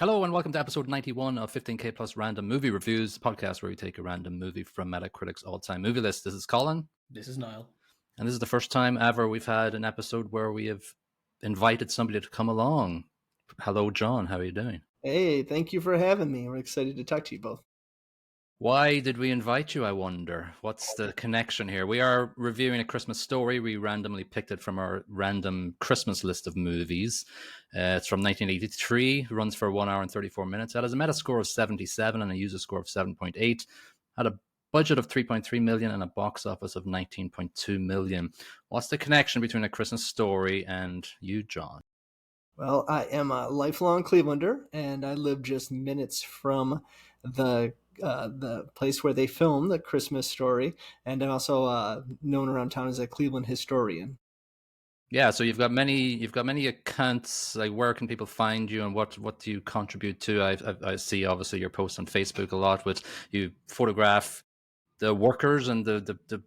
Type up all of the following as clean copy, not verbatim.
Hello and welcome to episode 91 of 15K Plus Random Movie Reviews, the podcast where we take a random movie from Metacritic's all-time movie list. This is Colin. This is Niall. And this is the first time ever we've had an episode where we have invited somebody to come along. Hello, John. How are you doing? Hey, thank you for having me. We're excited to talk to you both. Why did we invite you, I wonder? What's the connection here? We are reviewing A Christmas Story. We randomly picked it from our random Christmas list of movies. It's from 1983, runs for 1 hour and 34 minutes. It has a Metascore of 77 and a user score of 7.8. Had a budget of 3.3 million and a box office of 19.2 million. What's the connection between A Christmas Story and you, John? Well, I am a lifelong Clevelander, and I live just minutes from the place where they filmed The Christmas Story, and I'm also known around town as a Cleveland historian. Yeah, so you've got many accounts. Like, where can people find you, and what do you contribute to? I see obviously your posts on Facebook a lot. With you photograph the workers and the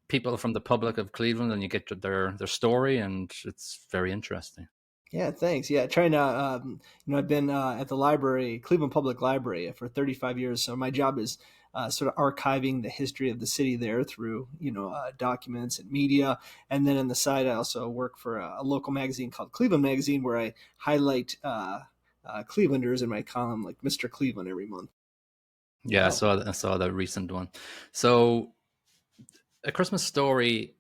people from the public of Cleveland, and you get their story, and it's very interesting. Yeah, thanks. Yeah, trying to, I've been at the library, Cleveland Public Library, for 35 years. So my job is sort of archiving the history of the city there through, documents and media. And then on the side, I also work for a local magazine called Cleveland Magazine, where I highlight Clevelanders in my column, like Mr. Cleveland, every month. Yeah, I saw that recent one. So A Christmas Story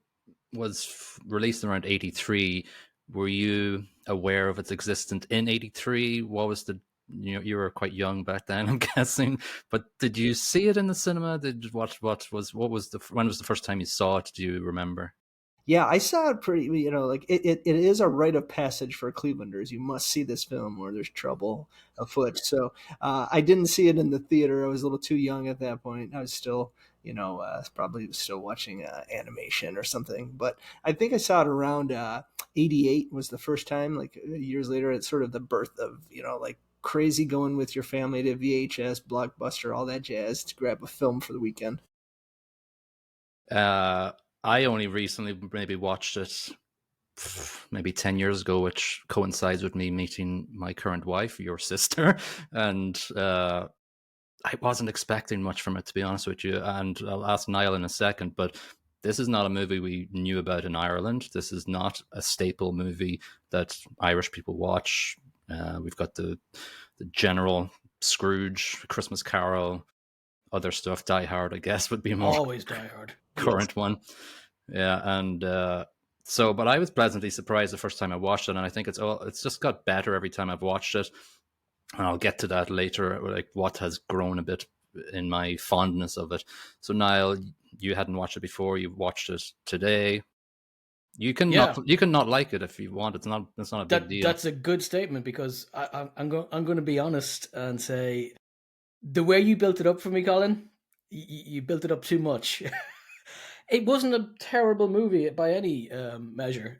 was released around 83. Were you aware of its existence in 83? What was you were quite young back then, I'm guessing, but did you see it in the cinema? When was the first time you saw it? Do you remember? Yeah, I saw it pretty, it is a rite of passage for Clevelanders. You must see this film or there's trouble afoot. So I didn't see it in the theater. I was a little too young at that point. I was still, probably still watching animation or something. But I think I saw it around 88 was the first time, like years later. It's sort of the birth of, crazy going with your family to VHS, Blockbuster, all that jazz to grab a film for the weekend. I only recently maybe watched it maybe 10 years ago, which coincides with me meeting my current wife, your sister. And I wasn't expecting much from it, to be honest with you. And I'll ask Niall in a second, but this is not a movie we knew about in Ireland. This is not a staple movie that Irish people watch. We've got the general Scrooge, Christmas Carol, other stuff. Die Hard, I guess, would be more always Die Hard. Current one. Yeah, and but I was pleasantly surprised the first time I watched it, and I think it's just got better every time I've watched it. And I'll get to that later, like what has grown a bit in my fondness of it. So Niall, you hadn't watched it before. You watched it today. You can not like it if you want. It's not a big deal. That's a good statement, because I'm going to be honest and say the way you built it up for me, Colin, you built it up too much. It wasn't a terrible movie by any measure.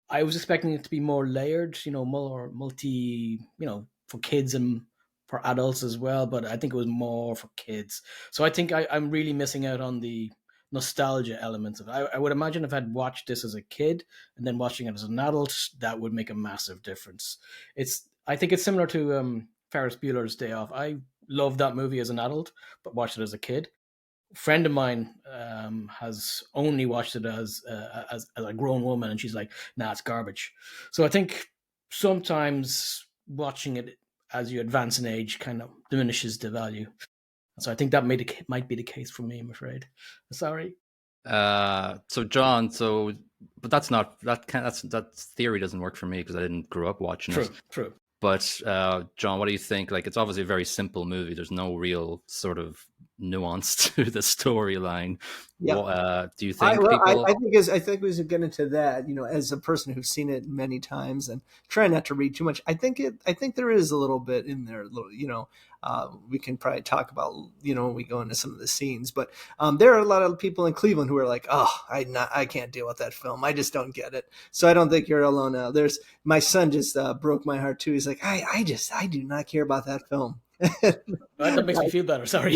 I was expecting it to be more layered, more multi, for kids and for adults as well. But I think it was more for kids. So I think I'm really missing out on the nostalgia elements of it. I would imagine if I'd watched this as a kid and then watching it as an adult, that would make a massive difference. I think it's similar to Ferris Bueller's Day Off. I loved that movie as an adult, but watched it as a kid. A friend of mine has only watched it as a grown woman, and she's like, nah, it's garbage. So I think sometimes watching it as you advance in age kind of diminishes the value. So I think that might be the case for me, I'm afraid. Sorry. So John, but that theory doesn't work for me because I didn't grow up watching it. True. But John, what do you think? Like, it's obviously a very simple movie. There's no real sort of nuance to the storyline. Yeah. Do you think I think we should get into that, as a person who's seen it many times and try not to read too much. I think there is a little bit in there, we can probably talk about, when we go into some of the scenes, but there are a lot of people in Cleveland who are like, oh, I can't deal with that film. I just don't get it. So I don't think you're alone. My son just broke my heart too. He's like, I do not care about that film. Right, that makes me feel better. Sorry.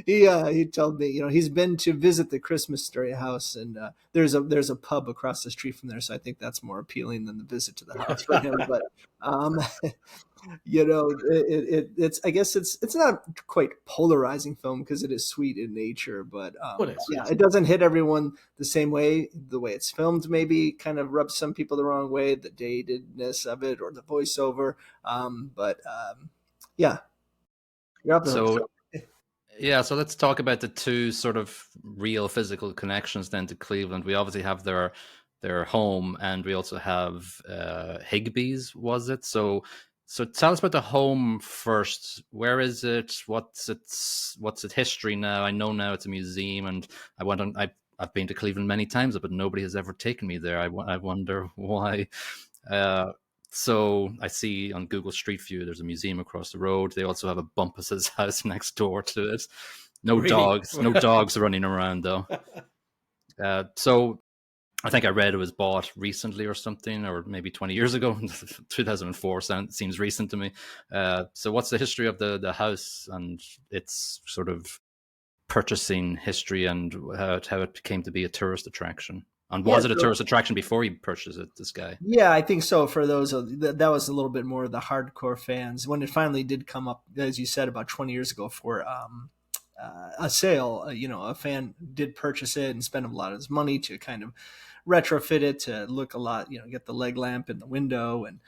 He told me, he's been to visit the Christmas Story house, and there's a pub across the street from there, so I think that's more appealing than the visit to the house for him. But um, it's I guess it's not quite polarizing film because it is sweet in nature, but It is, yeah, it doesn't hit everyone the same way. The way it's filmed maybe kind of rubs some people the wrong way, the datedness of it or the voiceover. But yeah, you're up there. So yeah, so let's talk about the two sort of real physical connections then to Cleveland. We obviously have their home, and we also have Higbee's, was it? So tell us about the home first. Where is it? What's its history now? I know now it's a museum, and I've been to Cleveland many times, but nobody has ever taken me there. I wonder why. So I see on Google Street View there's a museum across the road. They also have a Bumpus's house next door to it. No dogs running around though. So I think I read it was bought recently or something, or maybe 20 years ago. 2004 seems recent to me. So what's the history of the house and its sort of purchasing history, and how it came to be a tourist attraction? And was it a tourist attraction before he purchased it, this guy? Yeah, I think so. For those, that was a little bit more of the hardcore fans. When it finally did come up, as you said, about 20 years ago for a sale, a fan did purchase it and spend a lot of his money to kind of retrofit it to look a lot, get the leg lamp in the window and,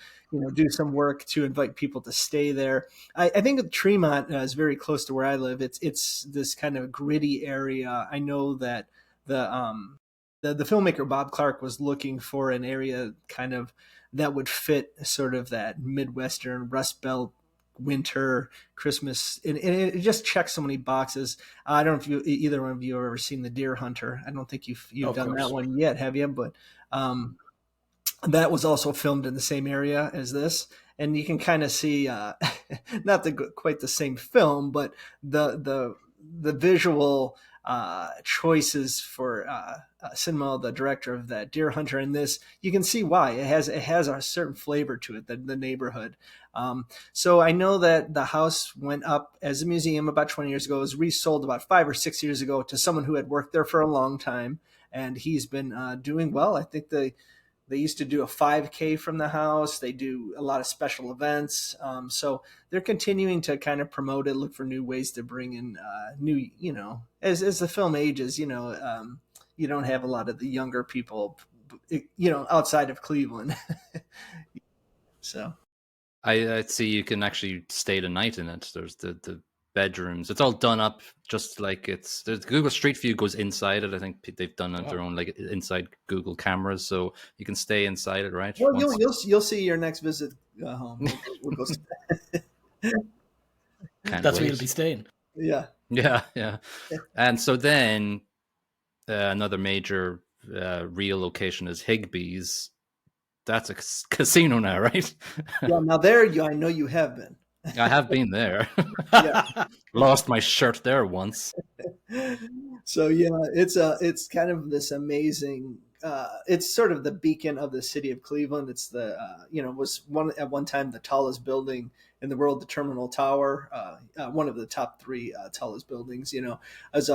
do some work to invite people to stay there. I think Tremont is very close to where I live. It's this kind of gritty area. I know that the filmmaker Bob Clark was looking for an area kind of that would fit sort of that Midwestern Rust Belt winter Christmas, and it just checks so many boxes. I don't know if either one of you have ever seen The Deer Hunter. I don't think you've done that one yet, have you? But that was also filmed in the same area as this, and you can kind of see not quite the same film, but the visual choices for Cinema, the director of that Deer Hunter, and this, you can see why it has a certain flavor to it, the neighborhood. So I know that the house went up as a museum about 20 years ago. It was resold about 5 or 6 years ago to someone who had worked there for a long time, and he's been doing well. I think they used to do a 5K from the house. They do a lot of special events. So they're continuing to kind of promote it, look for new ways to bring in new, as the film ages, you don't have a lot of the younger people, outside of Cleveland. So I see you can actually stay the night in it. There's the bedrooms. It's all done up just like the Google Street View goes inside it. I think they've done their own like inside Google cameras, so you can stay inside it, right? Well, you'll see your next visit home. We'll go That's where you'll be staying. Yeah. And so then another major real location is Higbee's. That's a casino now, right? Yeah. Now there, I know you have been. I have been there. Lost my shirt there once. So yeah, it's kind of this amazing. It's sort of the beacon of the city of Cleveland. It's the was at one time the tallest building in the world, the Terminal Tower, one of the top 3 tallest buildings. As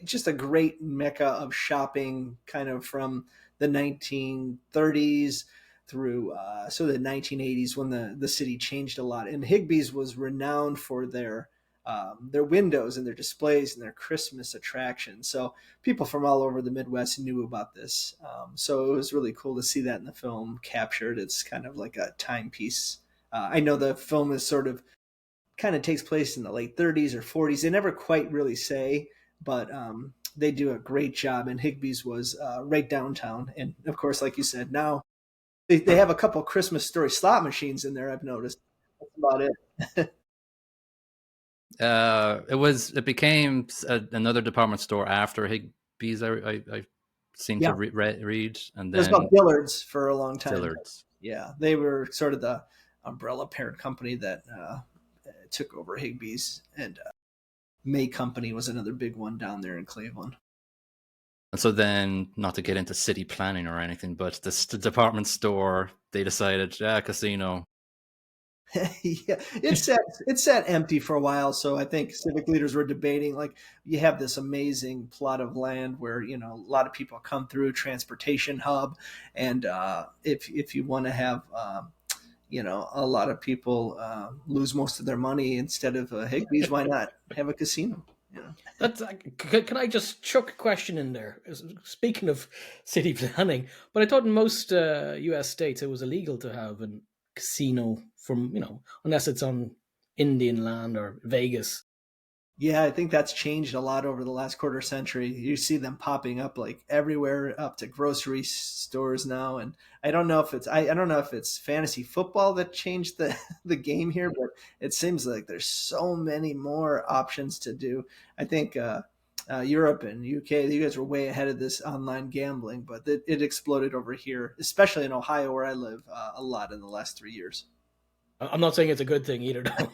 just a great mecca of shopping, kind of from the 1930s through the 1980s, when the city changed a lot. And Higbee's was renowned for their windows and their displays and their Christmas attractions. So people from all over the Midwest knew about this. So it was really cool to see that in the film captured. It's kind of like a timepiece. I know the film is sort of kind of takes place in the late 30s or 40s. They never quite really say, but they do a great job. And Higbee's was right downtown. And of course, like you said, now they have a couple Christmas Story slot machines in there, I've noticed. That's about it. It became another department store after Higbee's. I seem to read, and then it was called Dillard's for a long time. Dillard's, yeah, they were sort of the umbrella parent company that took over Higbee's, and May Company was another big one down there in Cleveland. And so then, not to get into city planning or anything, but the department store, they decided, casino. Yeah, it sat empty for a while. So I think civic leaders were debating, like, you have this amazing plot of land where a lot of people come through, transportation hub, and if you want to have a lot of people lose most of their money instead of Higbee's, why not have a casino? That's can I just chuck a question in there? Speaking of city planning, but I thought in most U.S. states it was illegal to have a casino from unless it's on Indian land or Vegas. Yeah, I think that's changed a lot over the last quarter century. You see them popping up like everywhere, up to grocery stores now. And I don't know if it's fantasy football that changed the the game here, but it seems like there's so many more options to do. I think Europe and UK, you guys were way ahead of this online gambling, but it exploded over here, especially in Ohio where I live, a lot in the last 3 years. I'm not saying it's a good thing either, though.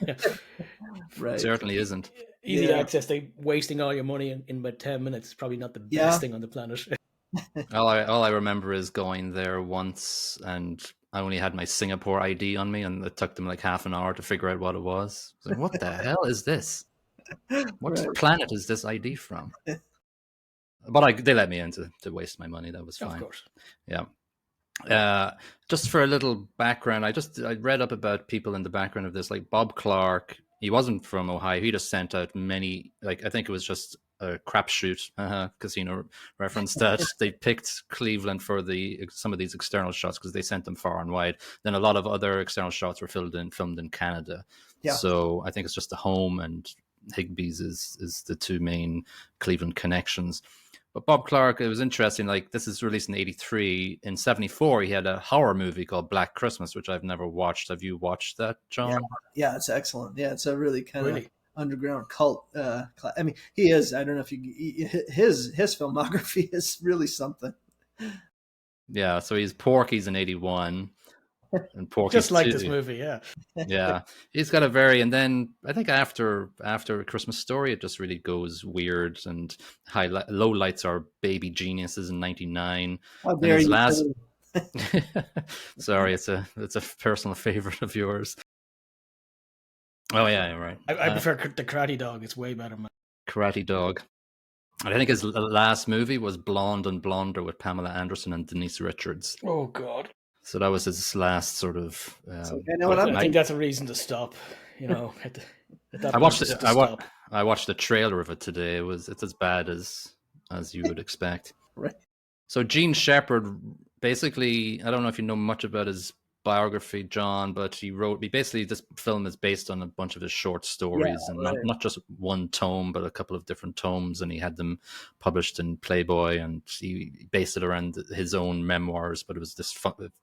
Right. It certainly isn't. Easy Yeah. access, they wasting all your money in about 10 minutes is probably not the Yeah. best thing on the planet. All I remember is going there once, and I only had my Singapore ID on me, and it took them like half an hour to figure out what it was. I was like, what the hell is this? What Right. planet is this ID from? But they let me in to waste my money. That was fine. Of course. Yeah. Just for a little background, I read up about people in the background of this, like Bob Clark. He wasn't from Ohio. He just sent out many, like I think it was just a crapshoot casino reference that they picked Cleveland for some of these external shots because they sent them far and wide. Then a lot of other external shots were filmed in Canada. Yeah. So I think it's just the home and Higbee's is the two main Cleveland connections. But Bob Clark, it was interesting. Like, this is released in '83. In '74, he had a horror movie called Black Christmas, which I've never watched. Have you watched that, John? Yeah, it's excellent. Yeah, it's a really kind of Really? underground cult. I mean, he is. I don't know if his filmography is really something. Yeah, so he's Porky's in '81, and Porky's Just like 2. this movie, yeah. Yeah, he's got and then I think after A Christmas Story, it just really goes weird, and low lights are Baby Geniuses in '99. How And dare his you? last, sorry, it's a personal favorite of yours. Oh yeah, right. I prefer the Karate Dog. It's way better, man. Karate Dog. I think his last movie was Blonde and Blonder with Pamela Anderson and Denise Richards. Oh, God. So that was his last sort of. I know what I think that's a reason to stop. I watched the trailer of it today. It's as bad as you would expect. Right. So Gene Shepherd, basically, I don't know if you know much about his biography, John, but basically this film is based on a bunch of his short stories, and not just one tome, but a couple of different tomes, and he had them published in Playboy, and he based it around his own memoirs, but it was this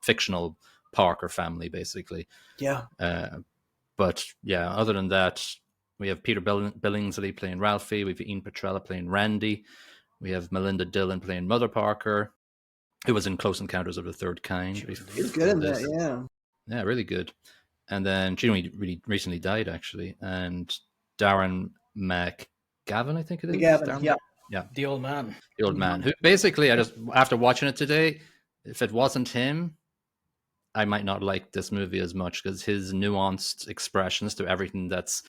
fictional Parker family, basically. Yeah. But yeah, other than that, we have Peter Billingsley playing Ralphie, we have Ian Petrella playing Randy, we have Melinda Dillon playing Mother Parker, who was in Close Encounters of the Third Kind. He's good in that, yeah. Yeah, really good. And then she really recently died, actually. And Darren McGavin, I think it is. McGavin, yeah. The old man. The old man. Who basically, after watching it today, if it wasn't him, I might not like this movie as much because his nuanced expressions to everything that's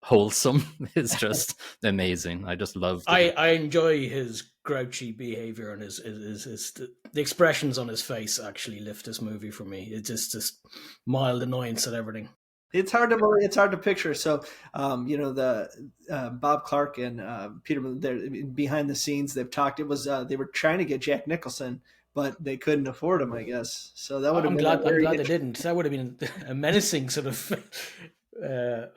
wholesome is just amazing. I just love I enjoy his grouchy behavior and the expressions on his face actually lift this movie for me. It's just this mild annoyance at everything. It's hard to picture. So, the Bob Clark and Peter, behind the scenes, they've talked. It was they were trying to get Jack Nicholson, but they couldn't afford him, I guess. So that would have been. I'm glad they didn't. That would have been a menacing sort of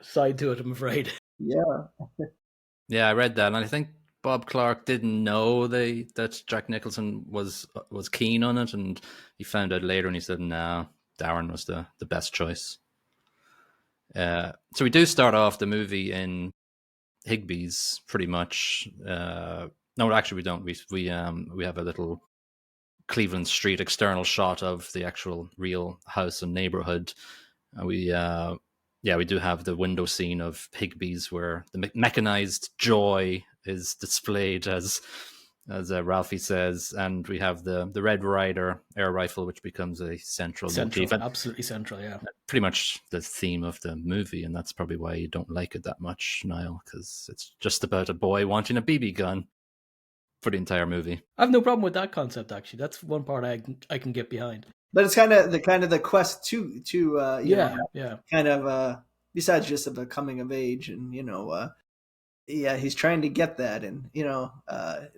side to it, I'm afraid. Yeah, I read that, and I think Bob Clark didn't know that Jack Nicholson was keen on it, and he found out later, and he said, "No, Darren was the best choice." So we do start off the movie in Higbee's, pretty much. No, actually, we don't. We have a little Cleveland Street external shot of the actual real house and neighborhood. We do have the window scene of Higbee's where the mechanized joy is displayed as as Ralphie says, and we have the Red Ryder air rifle, which becomes a central motif, and absolutely central. Yeah, pretty much the theme of the movie, and that's probably why you don't like it that much, Niall, because it's just about a boy wanting a BB gun for the entire movie. I have no problem with that concept. Actually, that's one part I can get behind. But it's kind of the quest to yeah. kind of besides just the coming of age, and he's trying to get that, and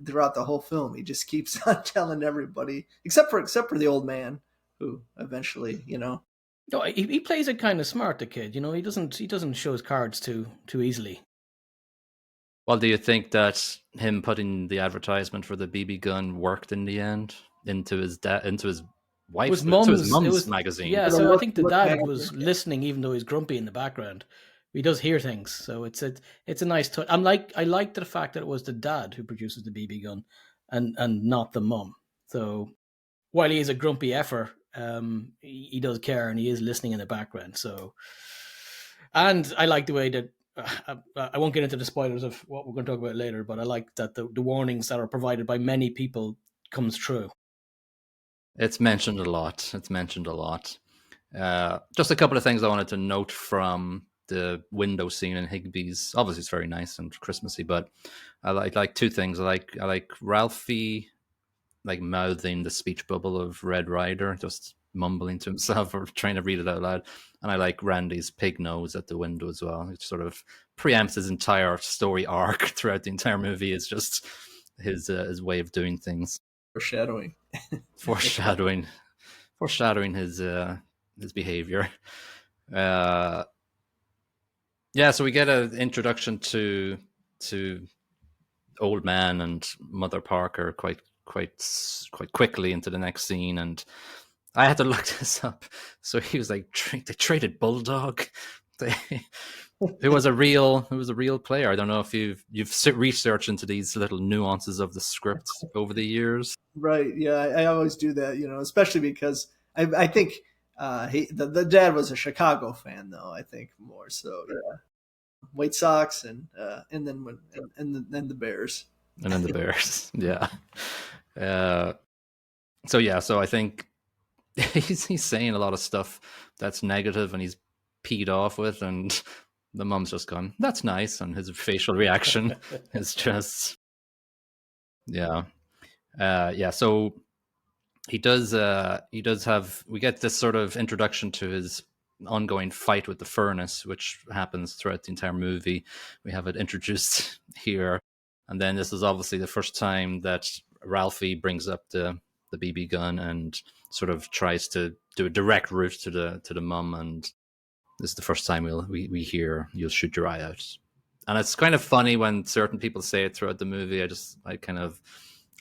throughout the whole film he just keeps on telling everybody except for the old man, who eventually No, he plays it kind of smart, the kid. He doesn't show his cards too easily. Well, do you think that him putting the advertisement for the BB gun worked in the end into his wife's, into his mum's magazine? Yeah, so I think the dad was listening, even though he's grumpy in the background. He does hear things, so it's a nice touch. I like the fact that it was the dad who produces the BB gun, and not the mum. So while he is a grumpy effer, he does care, and he is listening in the background. So, and I like the way that I won't get into the spoilers of what we're going to talk about later, but I like that the warnings that are provided by many people comes true. It's mentioned a lot. Just a couple of things I wanted to note from the window scene in Higby's. Obviously, it's very nice and Christmassy, but I like two things. I like Ralphie mouthing the speech bubble of Red Ryder, just mumbling to himself or trying to read it out loud. And I like Randy's pig nose at the window as well. It sort of preempts his entire story arc throughout the entire movie. It's just his way of doing things. Foreshadowing his behavior. So we get an introduction to old man and Mother Parker quite quickly into the next scene, and I had to look this up. So he was like, they traded Bulldog. It was a real player. I don't know if you've researched into these little nuances of the script over the years. Right. Yeah, I always do that. Especially because I think the dad was a Chicago fan, though. I think more so. Yeah. White Sox and then the Bears. And then the Bears. Yeah. So I think he's saying a lot of stuff that's negative and he's peed off with, and the mum's just gone, that's nice, and his facial reaction is just so he does have, we get this sort of introduction to his ongoing fight with the furnace, which happens throughout the entire movie. We have it introduced here, and then this is obviously the first time that Ralphie brings up the BB gun and sort of tries to do a direct route to the mum, and this is the first time we hear "you'll shoot your eye out," and it's kind of funny when certain people say it throughout the movie. I kind of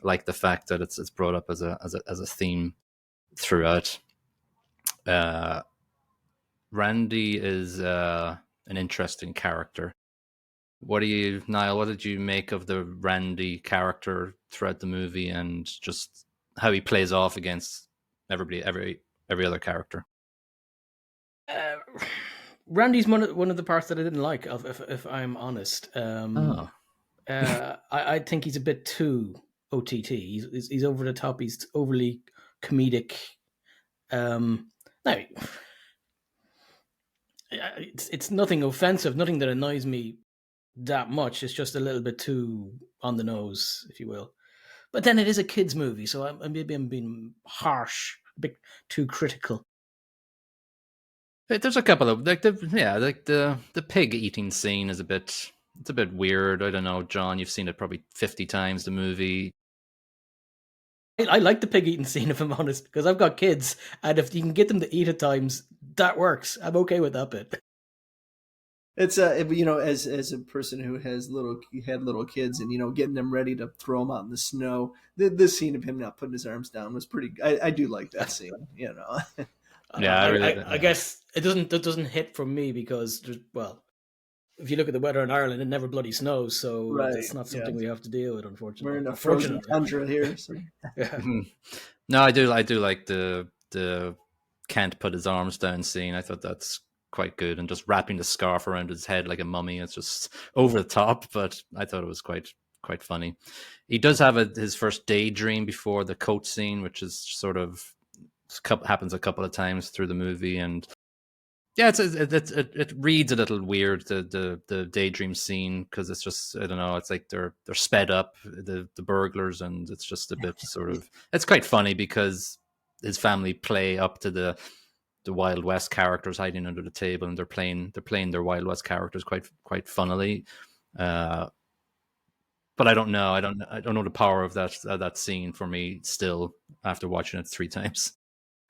like the fact that it's brought up as a theme throughout. Randy is an interesting character. Niall, what did you make of the Randy character throughout the movie, and just how he plays off against every other character? Randy's one of the parts that I didn't like, if I'm honest. I think he's a bit too OTT. He's over the top. He's overly comedic. Now, it's nothing offensive, nothing that annoys me that much. It's just a little bit too on the nose, if you will. But then it is a kids' movie, so maybe I'm being harsh, a bit too critical. There's a couple of the pig eating scene is a bit weird. I don't know, John, you've seen it probably 50 times, the movie. I like the pig eating scene, if I'm honest, because I've got kids, and if you can get them to eat at times, that works. I'm okay with that bit. It's as a person who had little kids, and getting them ready to throw them out in the snow. This scene of him not putting his arms down was pretty. I do like that scene. Yeah, I guess it doesn't hit from me because, if you look at the weather in Ireland, it never bloody snows, so it's not something we have to deal with, unfortunately. We're in a frozen tundra here. So. Yeah. No, I do like the can't put his arms down scene. I thought that's quite good, and just wrapping the scarf around his head like a mummy. It's just over the top, but I thought it was quite quite funny. He does have his first daydream before the coat scene, which is sort of happens a couple of times through the movie, and yeah, it reads a little weird, the daydream scene, because it's just, I don't know, it's like they're sped up, the burglars, and it's just a bit sort of, it's quite funny because his family play up to the Wild West characters hiding under the table, and they're playing their Wild West characters quite funnily. But I don't know. I don't know the power of that scene for me still after watching it 3 times.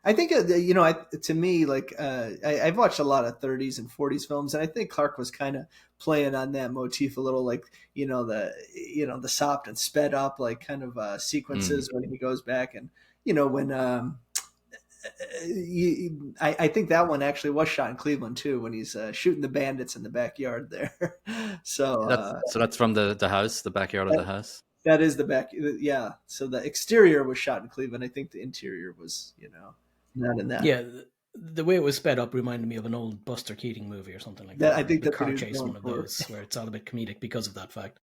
I think to me, like I've watched a lot of 30s and 40s films, and I think Clark was kind of playing on that motif a little, like the sopped and sped up like kind of sequences when he goes back, and when I think that one actually was shot in Cleveland too, when he's shooting the bandits in the backyard there. So that's from the house, the backyard of the house. That is the back, yeah. So the exterior was shot in Cleveland. I think the interior was, not in that. Yeah, the way it was sped up reminded me of an old Buster Keating movie or something like that. I think the that's car chase, one of those, where it's all a bit comedic because of that fact.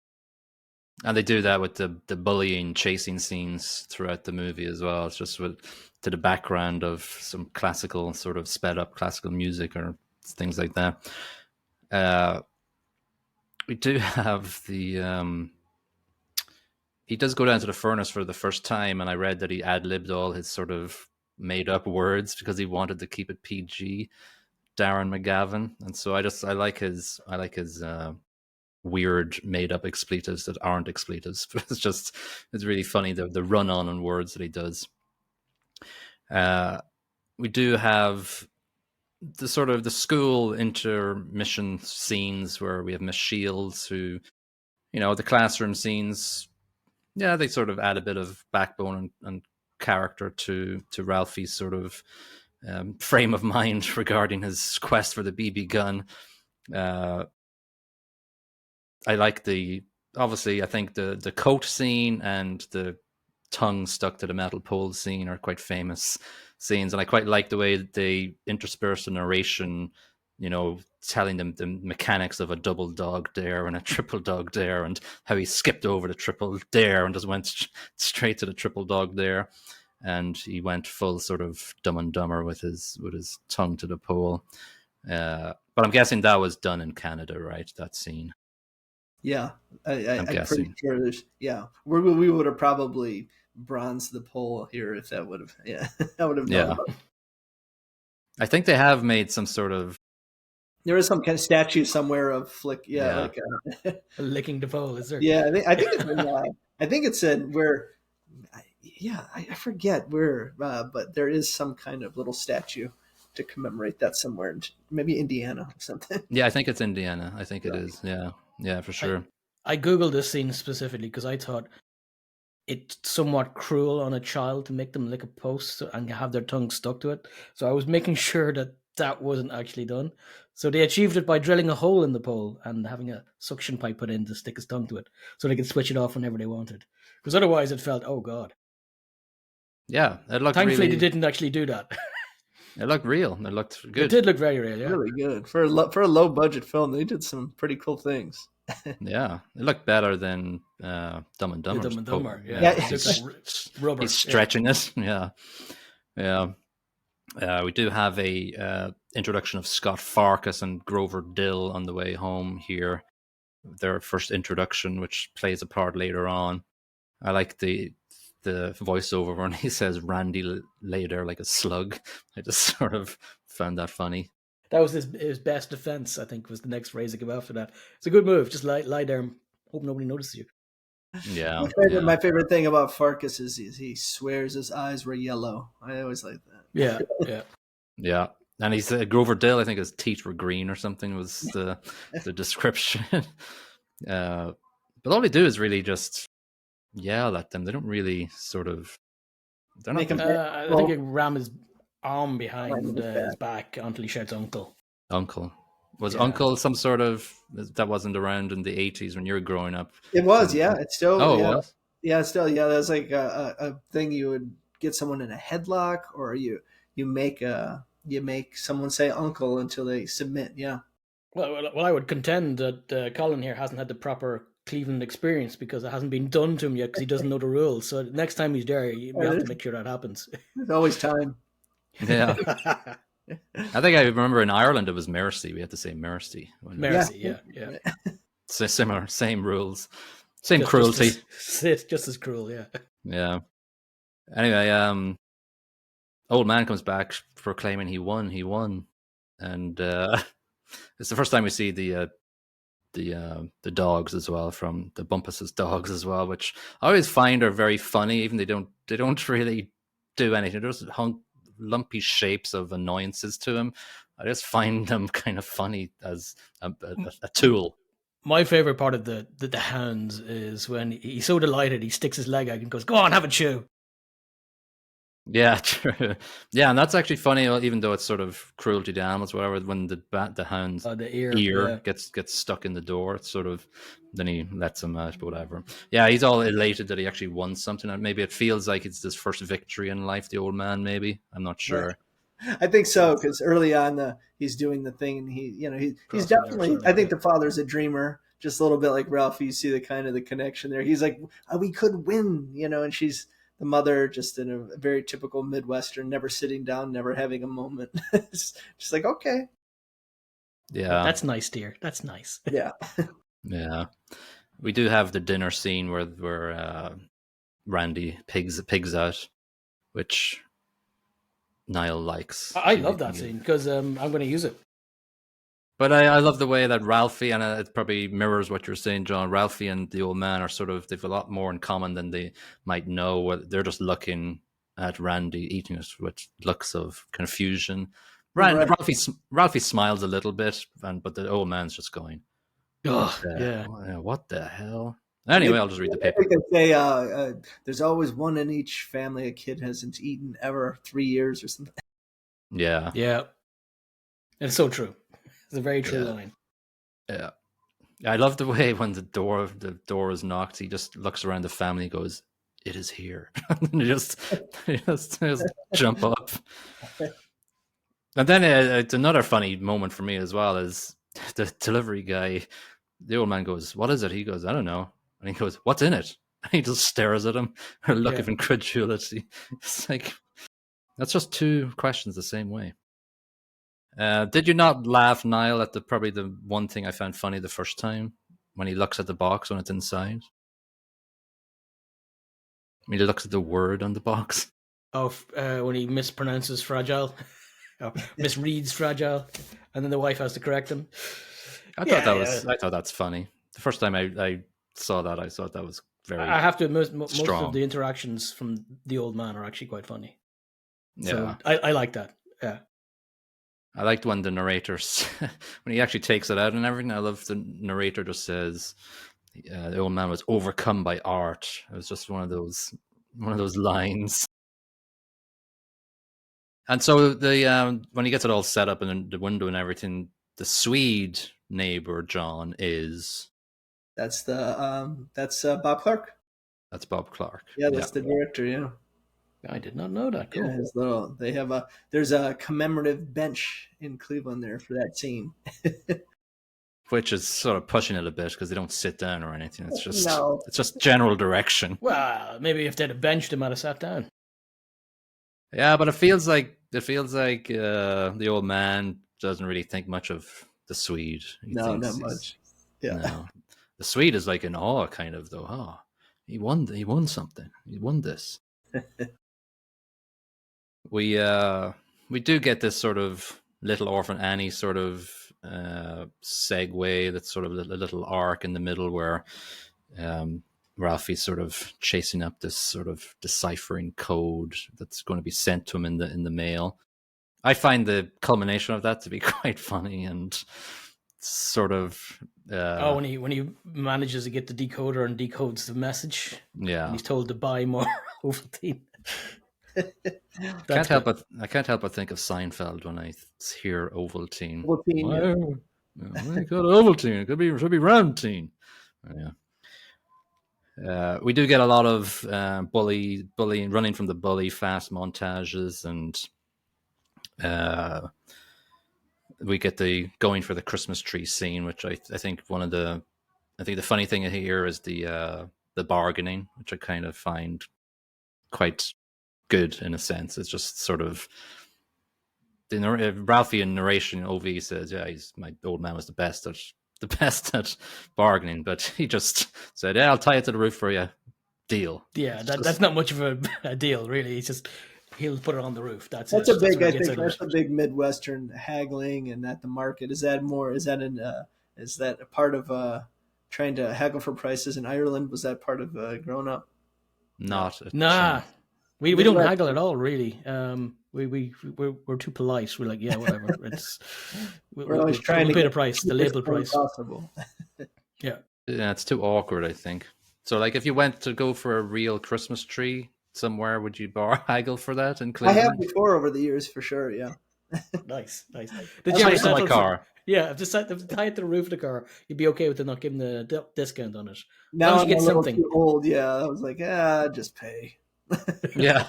And they do that with the bullying, chasing scenes throughout the movie as well. It's just to the background of some classical, sort of sped up classical music or things like that. We do have the... he does go down to the furnace for the first time, and I read that he ad-libbed all his sort of made-up words because he wanted to keep it PG, Darren McGavin. And so I like his weird made-up expletives that aren't expletives. But it's really funny, the run-on on words that he does. We do have the sort of the school intermission scenes where we have Miss Shields, who, the classroom scenes, yeah, they sort of add a bit of backbone and character to Ralphie's sort of frame of mind regarding his quest for the BB gun. I like obviously, I think the coat scene and the tongue stuck to the metal pole scene are quite famous scenes, and I quite like the way that they intersperse the narration, telling them the mechanics of a double dog dare and a triple dog dare, and how he skipped over the triple dare and just went straight to the triple dog dare, and he went full sort of Dumb and Dumber with his tongue to the pole. But I'm guessing that was done in Canada, right? That scene. Yeah, I'm pretty sure there's. Yeah, we would have probably bronzed the pole here if that would have. Yeah, that would have done. Yeah. I think they have made some sort of. There is some kind of statue somewhere of Flick. Yeah, like licking the pole. Is there? Yeah, I think it's in, I think it's in where. Yeah, I forget where, but there is some kind of little statue to commemorate that somewhere, maybe Indiana or something. Yeah, I think it's Indiana. I think it is. Yeah, for sure. I googled this scene specifically because I thought it's somewhat cruel on a child to make them lick a post and have their tongue stuck to it. So I was making sure that wasn't actually done. So they achieved it by drilling a hole in the pole and having a suction pipe put in to stick his tongue to it, so they could switch it off whenever they wanted. Because otherwise, it felt, oh god. Yeah, it looked. Thankfully, they didn't actually do that. It looked real. It looked good. It did look very real. Yeah, really good for a low budget film. They did some pretty cool things. Yeah, it looked better than Dumb and Dumber. Dumb and Dumber. Yeah. It's like rubber. He's stretching it. Yeah. We do have a introduction of Scott Farkas and Grover Dill on the way home here. Their first introduction, which plays a part later on. I like the voiceover when he says Randy lay there like a slug. I just sort of found that funny. That was his best defense, I think, was the next phrase that came after that. It's a good move. Just lie there and hope nobody notices you. Yeah. My favorite thing about Farkas is he swears his eyes were yellow. I always like that. Yeah. And he's Grover Dill, I think his teeth were green or something was the description. But all they do is really just yell at them. They don't really sort of. They're not. I think he ram his arm behind his back until he shouts "Uncle." Uncle was Uncle some sort of that wasn't around in the 80s when you were growing up. It was, yeah. It's still. Oh, yeah. it was? Yeah, still, yeah. That's like a thing you would get someone in a headlock, or you make someone say "Uncle" until they submit. Yeah. Well, I would contend that Colin here hasn't had the proper Cleveland experience because it hasn't been done to him yet because he doesn't know the rules. So next time he's there, we have to make sure that happens. There's always time. Yeah. I think I remember in Ireland it was mercy. We had to say mercy. Mercy, yeah. So similar, same rules, same cruelty. Just as cruel, yeah. Yeah. Anyway, old man comes back proclaiming he won, and it's the first time we see the dogs as well, from the Bumpus's dogs as well, which I always find are very funny. Even they don't really do anything. They're just lumpy shapes of annoyances to him. I just find them kind of funny as a tool. My favorite part of the hounds is when he's so delighted he sticks his leg out and goes, "Go on, have a chew." Yeah, true. Yeah, and that's actually funny, even though it's sort of cruelty to animals, whatever. When the hound's the ear gets stuck in the door, it's sort of, then he lets him out, but whatever. Yeah, he's all elated that he actually won something, and maybe it feels like it's his first victory in life. The old man, maybe, I'm not sure. Yeah. I think so, because early on he's doing the thing, and he's definitely. I think the father's a dreamer, just a little bit like Ralphie. You see the kind of the connection there. He's like, we could win, and she's. The mother, just in a very typical Midwestern, never sitting down, never having a moment. Just like, okay. Yeah. That's nice, dear. That's nice. Yeah. Yeah. We do have the dinner scene where Randy pigs out, which Niall likes. I love that scene because I'm going to use it. But I love the way that Ralphie, and it probably mirrors what you're saying, John, Ralphie and the old man are they've a lot more in common than they might know. They're just looking at Randy eating it with looks of confusion. Right. Ralphie smiles a little bit, but the old man's just going, what the hell? Anyway, I'll just read the paper. I think they say there's always one in each family a kid hasn't eaten ever 3 years or something. Yeah. Yeah. It's so true. It's a very true line. Yeah. I love the way when the door is knocked, he just looks around the family and goes, "It is here." And just jump up. And then it's another funny moment for me as well is the delivery guy, the old man goes, "What is it?" He goes, "I don't know." And he goes, "What's in it?" And he just stares at him, a look of incredulity. It's like, that's just two questions the same way. Did you not laugh, Niall, at probably the one thing I found funny the first time when he looks at the box when it's inside? When he looks at the word on the box. Oh, when he mispronounces fragile, misreads fragile, and then the wife has to correct him. I thought that's funny. The first time I saw that, I thought that was very. I have to admit, most strong. of the interactions from the old man are actually quite funny. Yeah, so I like that. Yeah. I liked when the narrator, when he actually takes it out and everything. I love the narrator just says, "The old man was overcome by art." It was just one of those lines. And so when he gets it all set up and the window and everything, the Swede neighbor John is. That's Bob Clark. That's Bob Clark. Yeah, that's the director. Yeah. I did not know that. Cool. Yeah, there's a commemorative bench in Cleveland there for that scene. Which is sort of pushing it a bit because they don't sit down or anything. It's just it's just general direction. Well, maybe if they had a bench, they might have sat down. Yeah, but it feels like the old man doesn't really think much of the Swede. Not much. Yeah. No. The Swede is like in awe, kind of though. Oh, he won something. He won this. We do get this sort of Little Orphan Annie sort of segue. That's sort of a little arc in the middle where Ralphie's sort of chasing up this sort of deciphering code that's going to be sent to him in the mail. I find the culmination of that to be quite funny and sort of. When he manages to get the decoder and decodes the message. Yeah, and he's told to buy more Ovaltine. I can't help but think of Seinfeld when I hear Ovaltine. Ovaltine, I got Ovaltine. It should be Roundtine. Yeah. We do get a lot of bullying, running from the bully, fast montages, and we get the going for the Christmas tree scene, which I think one of the I think the funny thing here is the bargaining, which I kind of find quite good in a sense. It's just sort of Ralphie in narration OV says, "Yeah, my old man was the best at bargaining," but he just said, "Yeah, I'll tie it to the roof for you." Deal. Yeah, that's not much of a deal, really. It's just he'll put it on the roof. That's a it. big. I think that's a big Midwestern haggling, and at the market. Is that more? Is that a part of trying to haggle for prices in Ireland? Was that part of growing up? Not nah. We don't haggle at all, really. We're too polite. We're like, yeah, whatever. We're always trying to pay get the price, the label price. Possible. Yeah, it's too awkward, I think. So, like, if you went to go for a real Christmas tree somewhere, would you haggle for that in Cleveland? I have before over the years, for sure. Yeah. Nice. Did you ever settle my car? Yeah, if to tie it to the roof of the car, you'd be okay with it not giving the discount on it. Now I'm a little too old. Yeah, I was like, just pay. Yeah.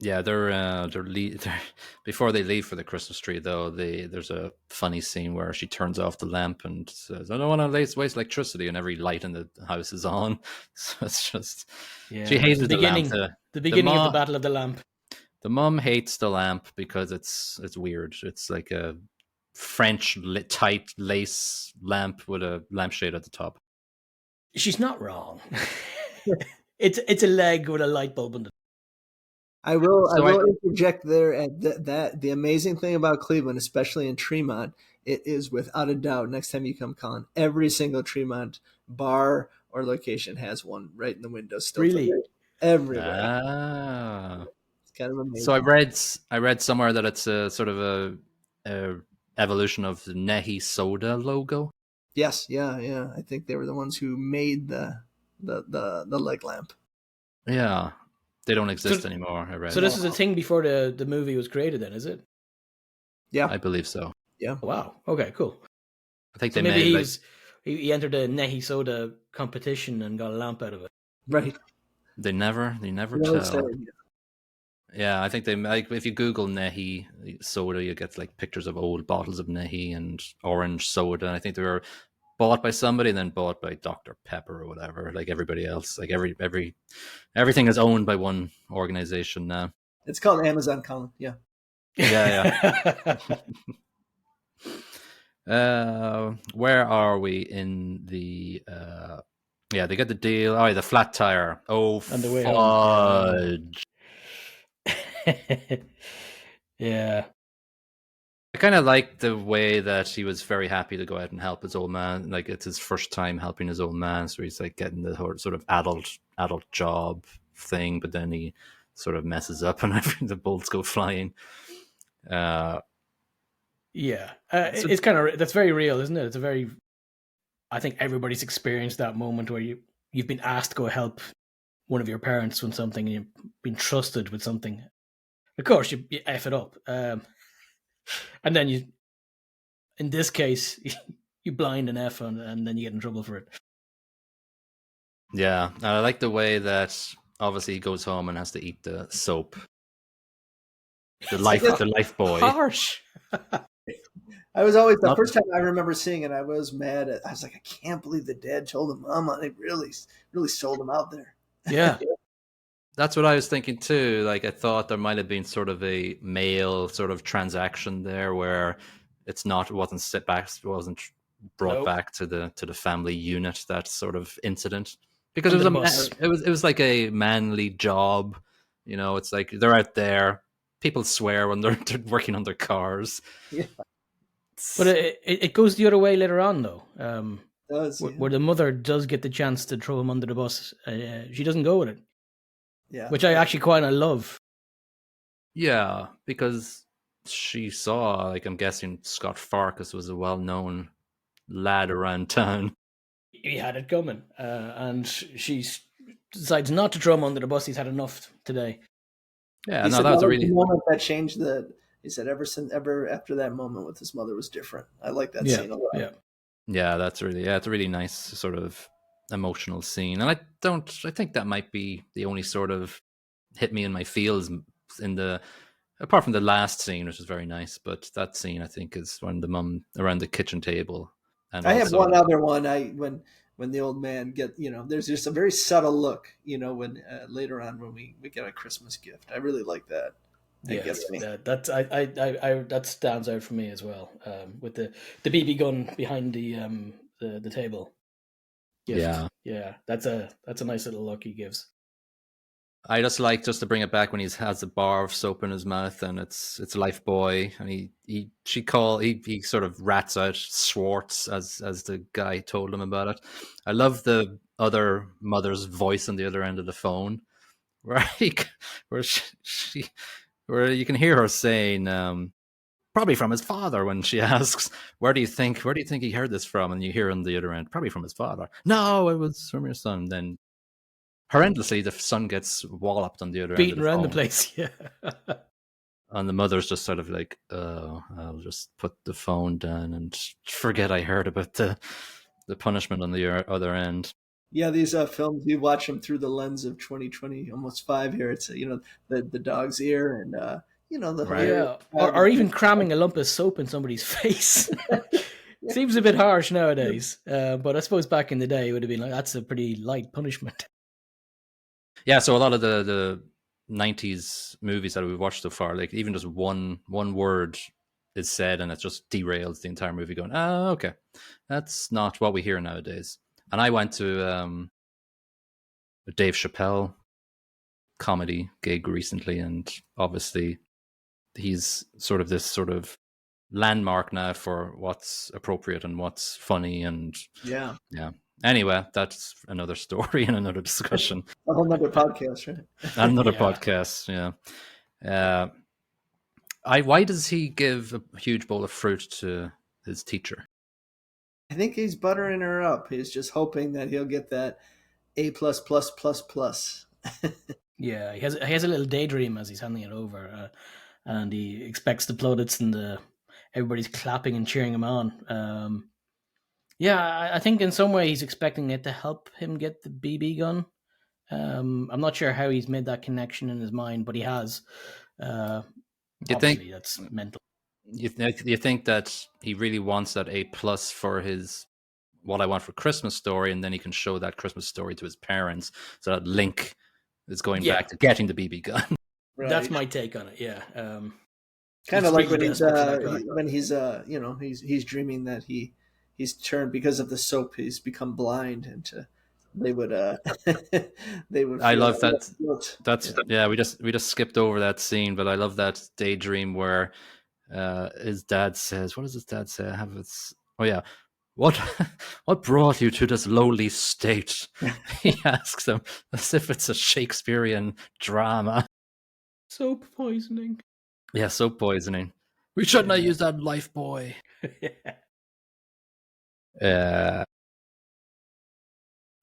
Yeah, they're before they leave for the Christmas tree though. There's a funny scene where she turns off the lamp and says, "I don't want to waste electricity," and every light in the house is on. So it's just she hates the lamp. The beginning of the Battle of the Lamp. The mom hates the lamp because it's weird. It's like a French tight lace lamp with a lampshade at the top. She's not wrong. It's a leg with a light bulb in it. I will interject there at that the amazing thing about Cleveland, especially in Tremont, it is without a doubt, next time you come, Colin, every single Tremont bar or location has one right in the window still. Really? Everywhere. It's kind of amazing. So I read somewhere that it's a sort of a evolution of the Nehi soda logo. Yes, yeah. I think they were the ones who made the leg lamp. Yeah. They don't exist anymore, I read. So this is a thing before the movie was created then, is it? Yeah. I believe so. Yeah. Wow. Okay, cool. I think so they maybe he entered a Nehi soda competition and got a lamp out of it. Right. They never tell. Yeah, I think if you Google Nehi soda, you get like pictures of old bottles of Nehi and orange soda. I think they were bought by somebody and then bought by Dr. Pepper or whatever, like everybody else. Like everything is owned by one organization now. It's called Amazon, Colin. Yeah. Yeah. Where are we in the yeah, they get the deal. Oh, the flat tire. Oh, and the way fudge. Yeah. I kind of like the way that he was very happy to go out and help his old man. Like, it's his first time helping his old man, so he's like getting the whole sort of adult job thing, but then he sort of messes up and the bolts go flying. Yeah. It's kind of, that's very real, isn't it? It's a very, I think everybody's experienced that moment where you've been asked to go help one of your parents with something and you've been trusted with something. Of course, you F it up. And then in this case, you blind an F and then you get in trouble for it. Yeah, I like the way that obviously he goes home and has to eat the soap. The life boy. Harsh. I was always, the first time I remember seeing it, I was mad. I was like, I can't believe the dad told him, Mama, they really sold him out there. Yeah. That's what I was thinking too. Like, I thought there might have been sort of a male sort of transaction there where it wasn't brought back to the family unit, that sort of incident, because it was like a manly job. You know, it's like they're out there. People swear when they're working on their cars. Yeah. But it goes the other way later on, though. Where the mother does get the chance to throw him under the bus. She doesn't go with it. Yeah, which I actually quite love. Yeah, because she saw, like, I'm guessing Scott Farkas was a well-known lad around town. He had it coming, and she decides not to throw him under the bus. He's had enough today. Yeah, that was a really moment that changed the. He said ever after that moment with his mother was different. I like that scene a lot. Yeah, it's a really nice sort of emotional scene, and I think that might be the only sort of hit me in my feels in the Apart from the last scene, which is very nice, but that scene I think is when the mum around the kitchen table, and I have also one other one. When the old man there's just a very subtle look, when later on when we get a Christmas gift. I really like that. That Yes, gets me. that stands out for me as well. With the BB gun behind the table. Gift. Yeah, that's a nice little look he gives. I just like, just to bring it back, when he has a bar of soap in his mouth and it's Life Boy, and he sort of rats out Schwartz as the guy told him about it. I love the other mother's voice on the other end of the phone, where where she where you can hear her saying, probably from his father, when she asks, where do you think he heard this from? And you hear on the other end, probably from his father. No, it was from your son. Then horrendously, the son gets walloped on the other end of Beating the around phone. the place, yeah. And the mother's just sort of like, oh, I'll just put the phone down and forget I heard about the punishment on the other end. Yeah, these films, you watch them through the lens of 2020, almost 5 here. It's the dog's ear and the Right. Yeah, or even cramming a lump of soap in somebody's face. Seems a bit harsh nowadays, but I suppose back in the day it would have been like, that's a pretty light punishment. Yeah, so a lot of the 90s movies that we've watched so far, like even just one word is said and it just derails the entire movie, going, oh, okay, that's not what we hear nowadays. And I went to a Dave Chappelle comedy gig recently, and obviously he's sort of this sort of landmark now for what's appropriate and what's funny. And yeah, anyway, that's another story and another discussion. a whole nother podcast, right? Another podcast. Why does he give a huge bowl of fruit to his teacher? I think he's buttering her up. He's just hoping that he'll get that A plus plus plus plus. Yeah, he has a little daydream as he's handing it over, and he expects the plaudits and everybody's clapping and cheering him on. Yeah, I think in some way he's expecting it to help him get the BB gun. I'm not sure how he's made that connection in his mind, but he has. You think Obviously, that's mental. you think that he really wants that A plus for his What I Want for Christmas story, and then he can show that Christmas story to his parents, so that link is going back to getting the BB gun. Right. That's my take on it. Yeah, kind of like when he's dreaming that he's turned, because of the soap, he's become blind, and they would they would. I love that. That's We just skipped over that scene, but I love that daydream where his dad says, "What does his dad say? I have this. Oh yeah, what brought you to this lowly state?" He asks him as if it's a Shakespearean drama. soap poisoning. Yeah, soap poisoning. We should not use that, Life Boy.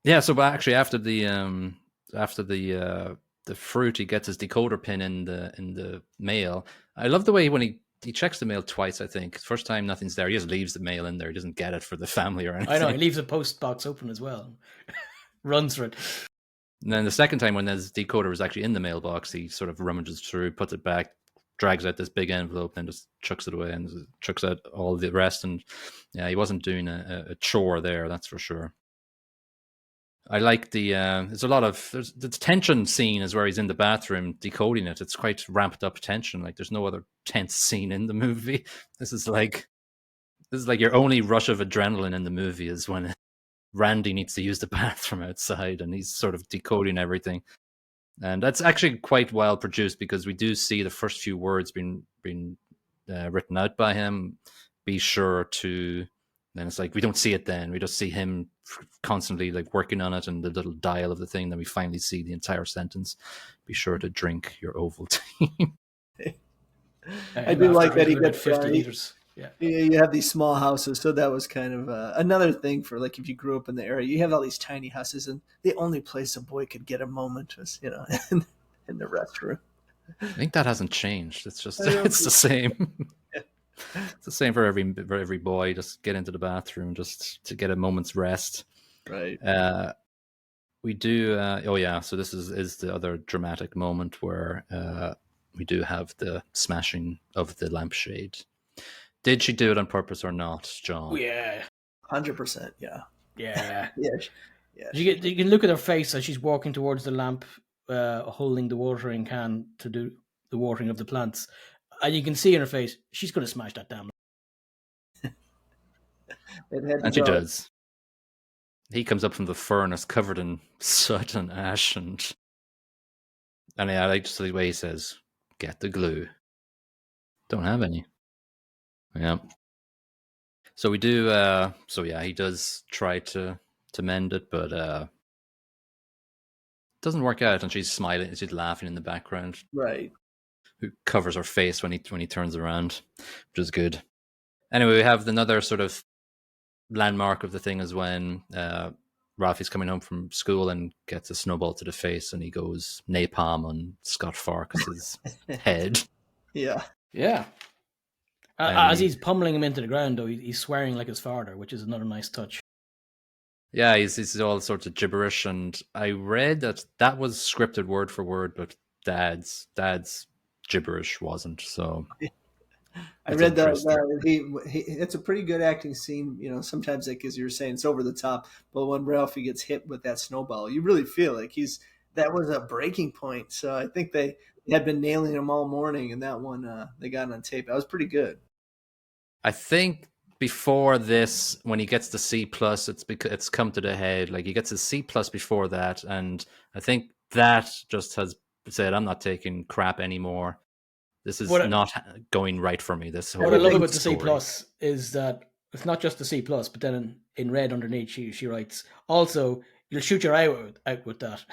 Yeah, so but actually after the fruit, he gets his decoder pin in the mail. I love the way when he checks the mail twice, I think. First time nothing's there, he just leaves the mail in there. He doesn't get it for the family or anything. I know, he leaves the post box open as well. Runs for it. And then the second time, when his decoder is actually in the mailbox, he sort of rummages through, puts it back, drags out this big envelope, and just chucks it away and chucks out all the rest. And yeah, he wasn't doing a chore there, that's for sure. I like there's a lot of, the tension scene is where he's in the bathroom decoding it. It's quite ramped up tension. Like, there's no other tense scene in the movie. This is like your only rush of adrenaline in the movie is when Randy needs to use the bathroom outside and he's sort of decoding everything. And that's actually quite well produced, because we do see the first few words being written out by him. Be sure to. Then it's like we don't see it then. We just see him constantly like working on it and the little dial of the thing. Then we finally see the entire sentence. Be sure to drink your Ovaltine. I do like that he got gets 50 liters. Yeah. You have these small houses, so that was kind of another thing for, like, if you grew up in the area, you have all these tiny houses, and the only place a boy could get a moment was, in the restroom. I think that hasn't changed. It's just it's the same. It's the same for every boy. Just get into the bathroom just to get a moment's rest. Right. We do. So this is the other dramatic moment where we do have the smashing of the lampshade. Did she do it on purpose or not, John? Yeah. 100%. Yeah. Yeah. Yeah. You can look at her face as she's walking towards the lamp, holding the watering can to do the watering of the plants. And you can see in her face, she's going to smash that damn. It had to And she go. does. He comes up from the furnace covered in soot and ash, and I like just the way he says, "Get the glue." Don't have any. Yeah. So we do. So yeah, he does try to mend it, but doesn't work out. And she's smiling, she's laughing in the background. Right. Who covers her face when he turns around, which is good. Anyway, we have another sort of landmark of the thing is when Ralphie's coming home from school and gets a snowball to the face, and he goes napalm on Scott Farkus's head. Yeah. Yeah. As he's pummeling him into the ground, though, he's swearing like his father, which is another nice touch. Yeah, he's all sorts of gibberish, and I read that was scripted word for word, but Dad's gibberish wasn't. So I read that it's a pretty good acting scene. You know, sometimes, like as you were saying, it's over the top, but when Ralphie gets hit with that snowball, you really feel like that was a breaking point. So I think they had been nailing him all morning, and that one they got on tape. That was pretty good. I think before this, when he gets the C plus, it's come to the head. Like he gets a C plus before that, and I think that just has said, "I'm not taking crap anymore. This is not going right for me." This whole what I love about story. the C plus is that it's not just the C plus, but then in red underneath she writes, "Also, you'll shoot your eye out with that,"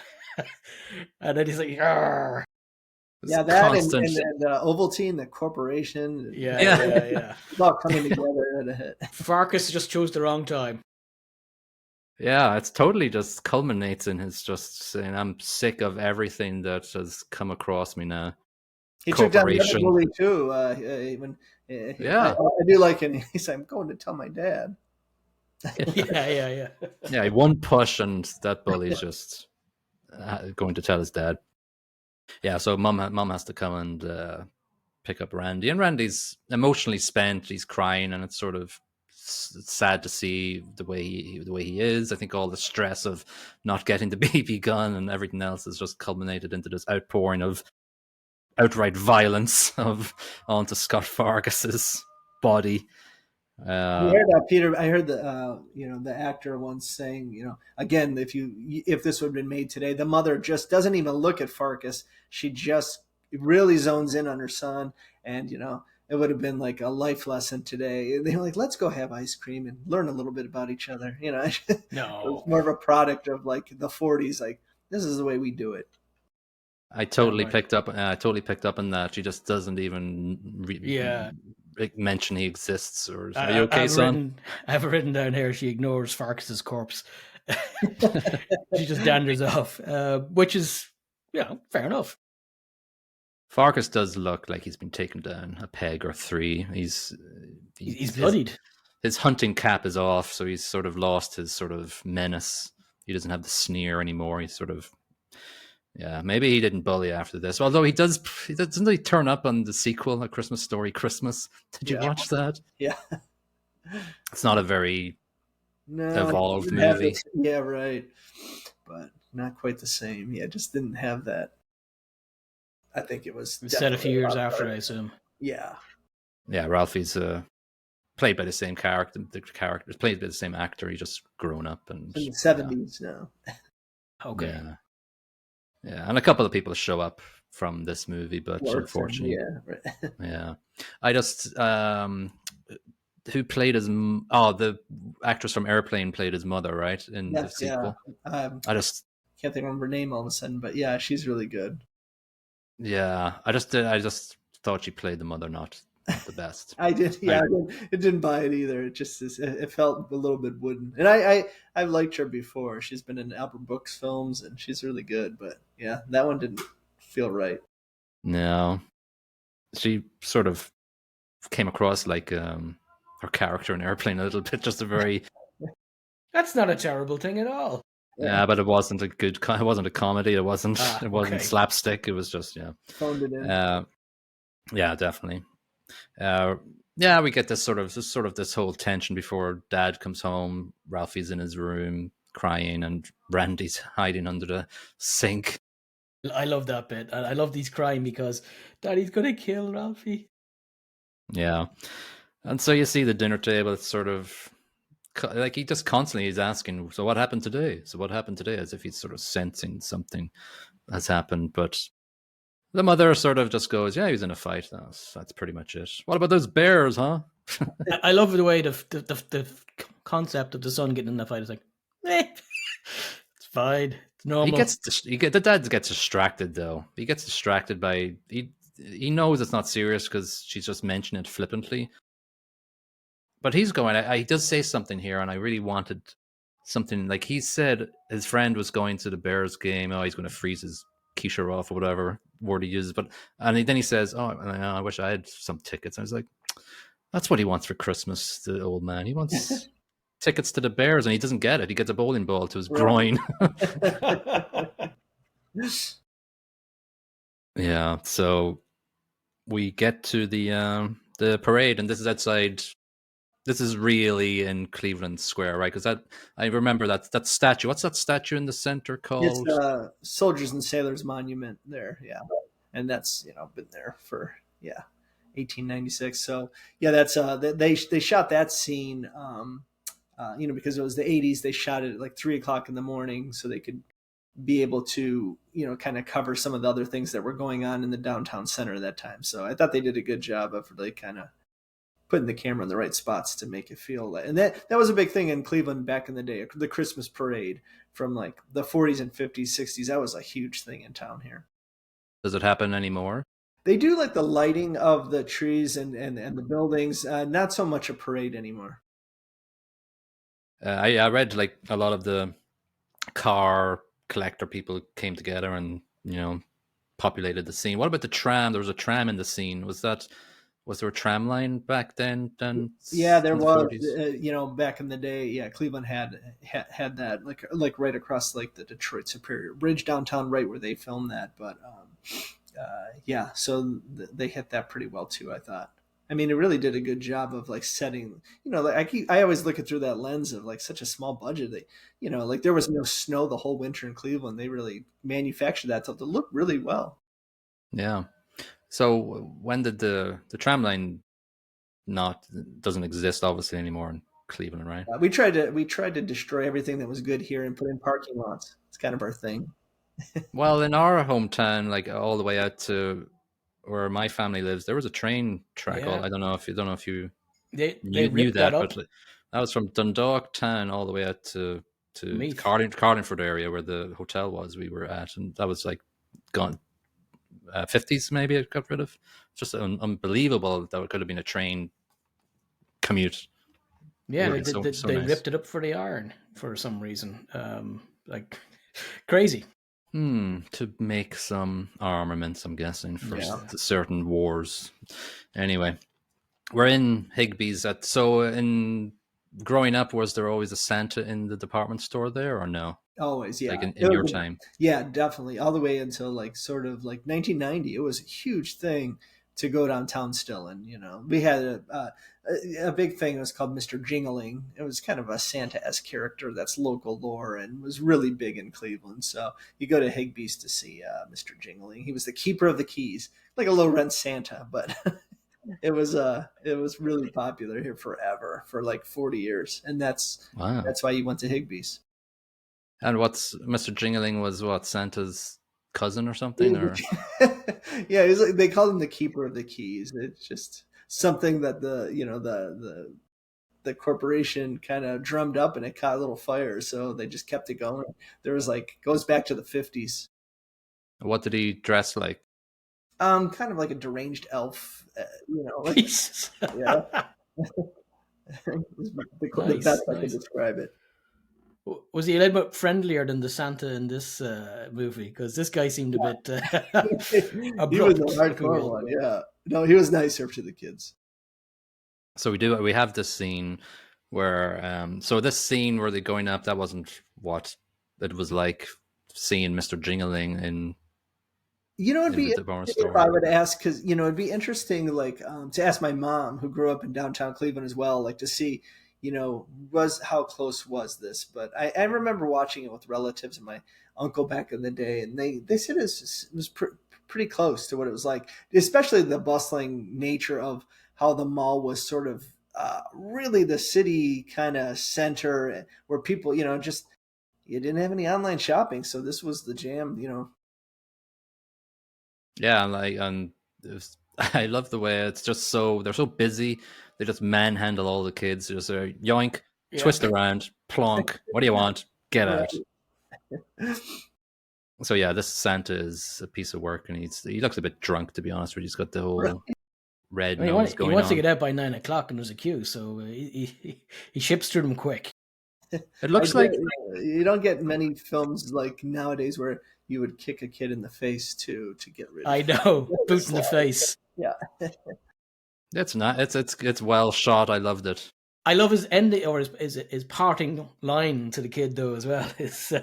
and then he's like, "Arr." Yeah, that and Ovaltine, the corporation. Yeah. It's all coming together. Farkas just chose the wrong time. Yeah, it's totally just culminates in his just saying, "I'm sick of everything that has come across me now." He took down the other bully too. I do like it. He's like, "I'm going to tell my dad." Yeah. Yeah, one push and that bully's just going to tell his dad. Yeah, so mom has to come and pick up Randy, and Randy's emotionally spent. He's crying, and it's sort of sad to see the way he is. I think all the stress of not getting the BB gun and everything else has just culminated into this outpouring of outright violence onto Scott Farkus's body. I heard Peter. I heard the actor once saying, again, if this would have been made today, the mother just doesn't even look at Farkus. She just really zones in on her son, and it would have been like a life lesson today. They were like, "Let's go have ice cream and learn a little bit about each other." No, it's more of a product of like the '40s. Like, this is the way we do it. I totally picked up. On that. She just doesn't even mention he exists. Or are you okay, son? I have it written down here. She ignores Farkus's corpse. She just danders off, which is fair enough. Farkus does look like he's been taken down a peg or three. He's bloodied. His hunting cap is off, so he's sort of lost his sort of menace. He doesn't have the sneer anymore. He's sort of maybe he didn't bully after this. Although doesn't he turn up on the sequel, A Christmas Story Christmas? Did you watch that? Yeah. It's not a very evolved movie. Yeah, right. But not quite the same. Yeah, just didn't have that. I think it was set a few years after, I assume. Yeah. Yeah, Ralphie's played by the same character. The character is played by the same actor. He's just grown up and in the 70s now. Okay. Yeah, and a couple of people show up from this movie, but unfortunately, yeah. I just who played his the actress from Airplane played his mother, right, in the sequel. I just can't think of her name all of a sudden, but yeah, she's really good. Yeah, I just thought she played the mother not the best. I did. Yeah, it didn't buy it either. It just it felt a little bit wooden. And I've liked her before. She's been in Albert Brooks films, and she's really good. But yeah, that one didn't feel right. No, she sort of came across like her character in Airplane a little bit. Just a very. That's not a terrible thing at all. Yeah, but it wasn't a good. It wasn't a comedy. It wasn't. It wasn't Okay. slapstick. It was just Phoned it in. yeah, definitely. Yeah, we get this this whole tension before Dad comes home. Ralphie's in his room crying, and Randy's hiding under the sink. I love that bit. And I love these crying because Daddy's gonna kill Ralphie. Yeah, and so you see the dinner table. It's sort of like he just constantly is asking, "So what happened today? So what happened today?" As if he's sort of sensing something has happened, but the mother sort of just goes, "Yeah, he was in a fight. That's pretty much it. What about those bears, huh?" I love the way the concept of the son getting in the fight is like, it's fine, it's normal. The dad gets distracted though. He gets distracted by he knows it's not serious because she's just mentioning it flippantly. But he's going. He does say something here, and I really wanted something like he said. His friend was going to the Bears game. Oh, he's going to freeze his quiche off or whatever word he uses. Then he says, "Oh, I wish I had some tickets." I was like, "That's what he wants for Christmas." The old man. He wants tickets to the Bears, and he doesn't get it. He gets a bowling ball to his groin. Yeah. So we get to the parade, and this is outside. This is really in Cleveland Square, right? Because I remember that statue. What's that statue in the center called? It's Soldiers and Sailors Monument there, yeah, and that's been there for 1896. So yeah, that's they shot that scene, because it was the 80s. They shot it at like 3 o'clock in the morning so they could be able to kind of cover some of the other things that were going on in the downtown center at that time. So I thought they did a good job of really kind of putting the camera in the right spots to make it feel like, and that was a big thing in Cleveland back in the day, the Christmas parade from like the 40s and 50s, 60s. That was a huge thing in town here. Does it happen anymore? They do like the lighting of the trees and the buildings, not so much a parade anymore. I read like a lot of the car collector people came together and populated the scene. What about the tram? There was a tram in the scene. Was there a tram line back then? Yeah, there was. Back in the day, yeah, Cleveland had that like right across like the Detroit Superior Bridge downtown, right where they filmed that. But yeah, so they hit that pretty well too, I thought. I mean, it really did a good job of like setting. I always look at through that lens of like such a small budget. Like there was no snow the whole winter in Cleveland. They really manufactured that to look really well. Yeah. So when did the tram line doesn't exist obviously anymore in Cleveland, right? We tried to destroy everything that was good here and put in parking lots. It's kind of our thing. Well, in our hometown, like all the way out to where my family lives, there was a train track. Yeah. I don't know if you they knew that up. but that was from Dundalk town all the way out to Meath. Carlingford area where the hotel was we were at, and that was like gone. 50s maybe it got rid of. Just unbelievable that it could have been a train commute. Yeah, they nice. ripped it up for the iron for some reason. Like crazy. To make some armaments, I'm guessing, for certain wars. Anyway, we're in Higbee's. So in growing up, was there always a Santa in the department store there, or no? Always, yeah. Like in your time? Yeah, definitely. All the way until like sort of like 1990, it was a huge thing to go downtown still. And, we had a big thing. It was called Mr. Jingling. It was kind of a Santa-esque character that's local lore and was really big in Cleveland. So you go to Higbee's to see Mr. Jingling. He was the keeper of the keys, like a low-rent Santa, but it was really popular here forever, for like 40 years. And that's why you went to Higbee's. And what's Mr. Jingling was what, Santa's cousin or something? Or yeah, he's like, they called him the keeper of the keys. It's just something that the corporation kind of drummed up, and it caught a little fire, so they just kept it going. There was goes back to the 50s. What did he dress like? Kind of like a deranged elf, yeah. The best I could describe it. Was he a little bit friendlier than the Santa in this movie? Because this guy seemed a bit abrupt. He was a hardcore one, yeah. No, he was nicer to the kids. So we have this scene where so this scene where they're going up, that wasn't what it was like seeing Mr. Jingling in It'd be the Barn interesting if Store. I would ask, because it'd be interesting, like, to ask my mom, who grew up in downtown Cleveland as well, like to see, was how close was this? But I remember watching it with relatives and my uncle back in the day, and they said it was pretty close to what it was like, especially the bustling nature of how the mall was sort of really the city kind of center where people, just you didn't have any online shopping, so this was the jam. Yeah, and I love the way it's just they're so busy. They just manhandle all the kids. They just yoink, Yeah. twist around, plonk. What do you want? Get out. So yeah, this Santa is a piece of work, and he looks a bit drunk, to be honest with you. He's got the whole red nose He going wants on. to get out by 9 o'clock, and there's a queue, so he ships through them quick. It looks like you don't get many films like nowadays where you would kick a kid in the face to get rid of. I know, boot in the face. Yeah, it's not. It's well shot. I loved it. I love his ending, or his parting line to the kid though as well. It's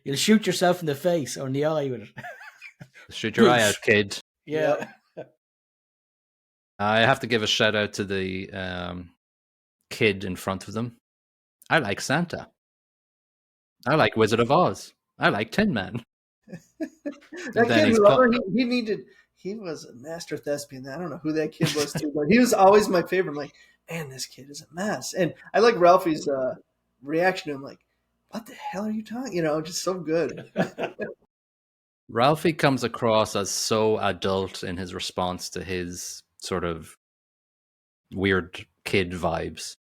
you'll shoot yourself in the face or in the eye with it. Shoot your eye out, kid. Yeah. I have to give a shout out to the kid in front of them. I like Santa. I like Wizard of Oz. I like Tin Man. that kid, he was a master thespian. I don't know who that kid was too, but he was always my favorite. I'm like, man, this kid is a mess. And I like Ralphie's reaction to him, like, what the hell are you talking? Just so good. Ralphie comes across as so adult in his response to his sort of weird kid vibes.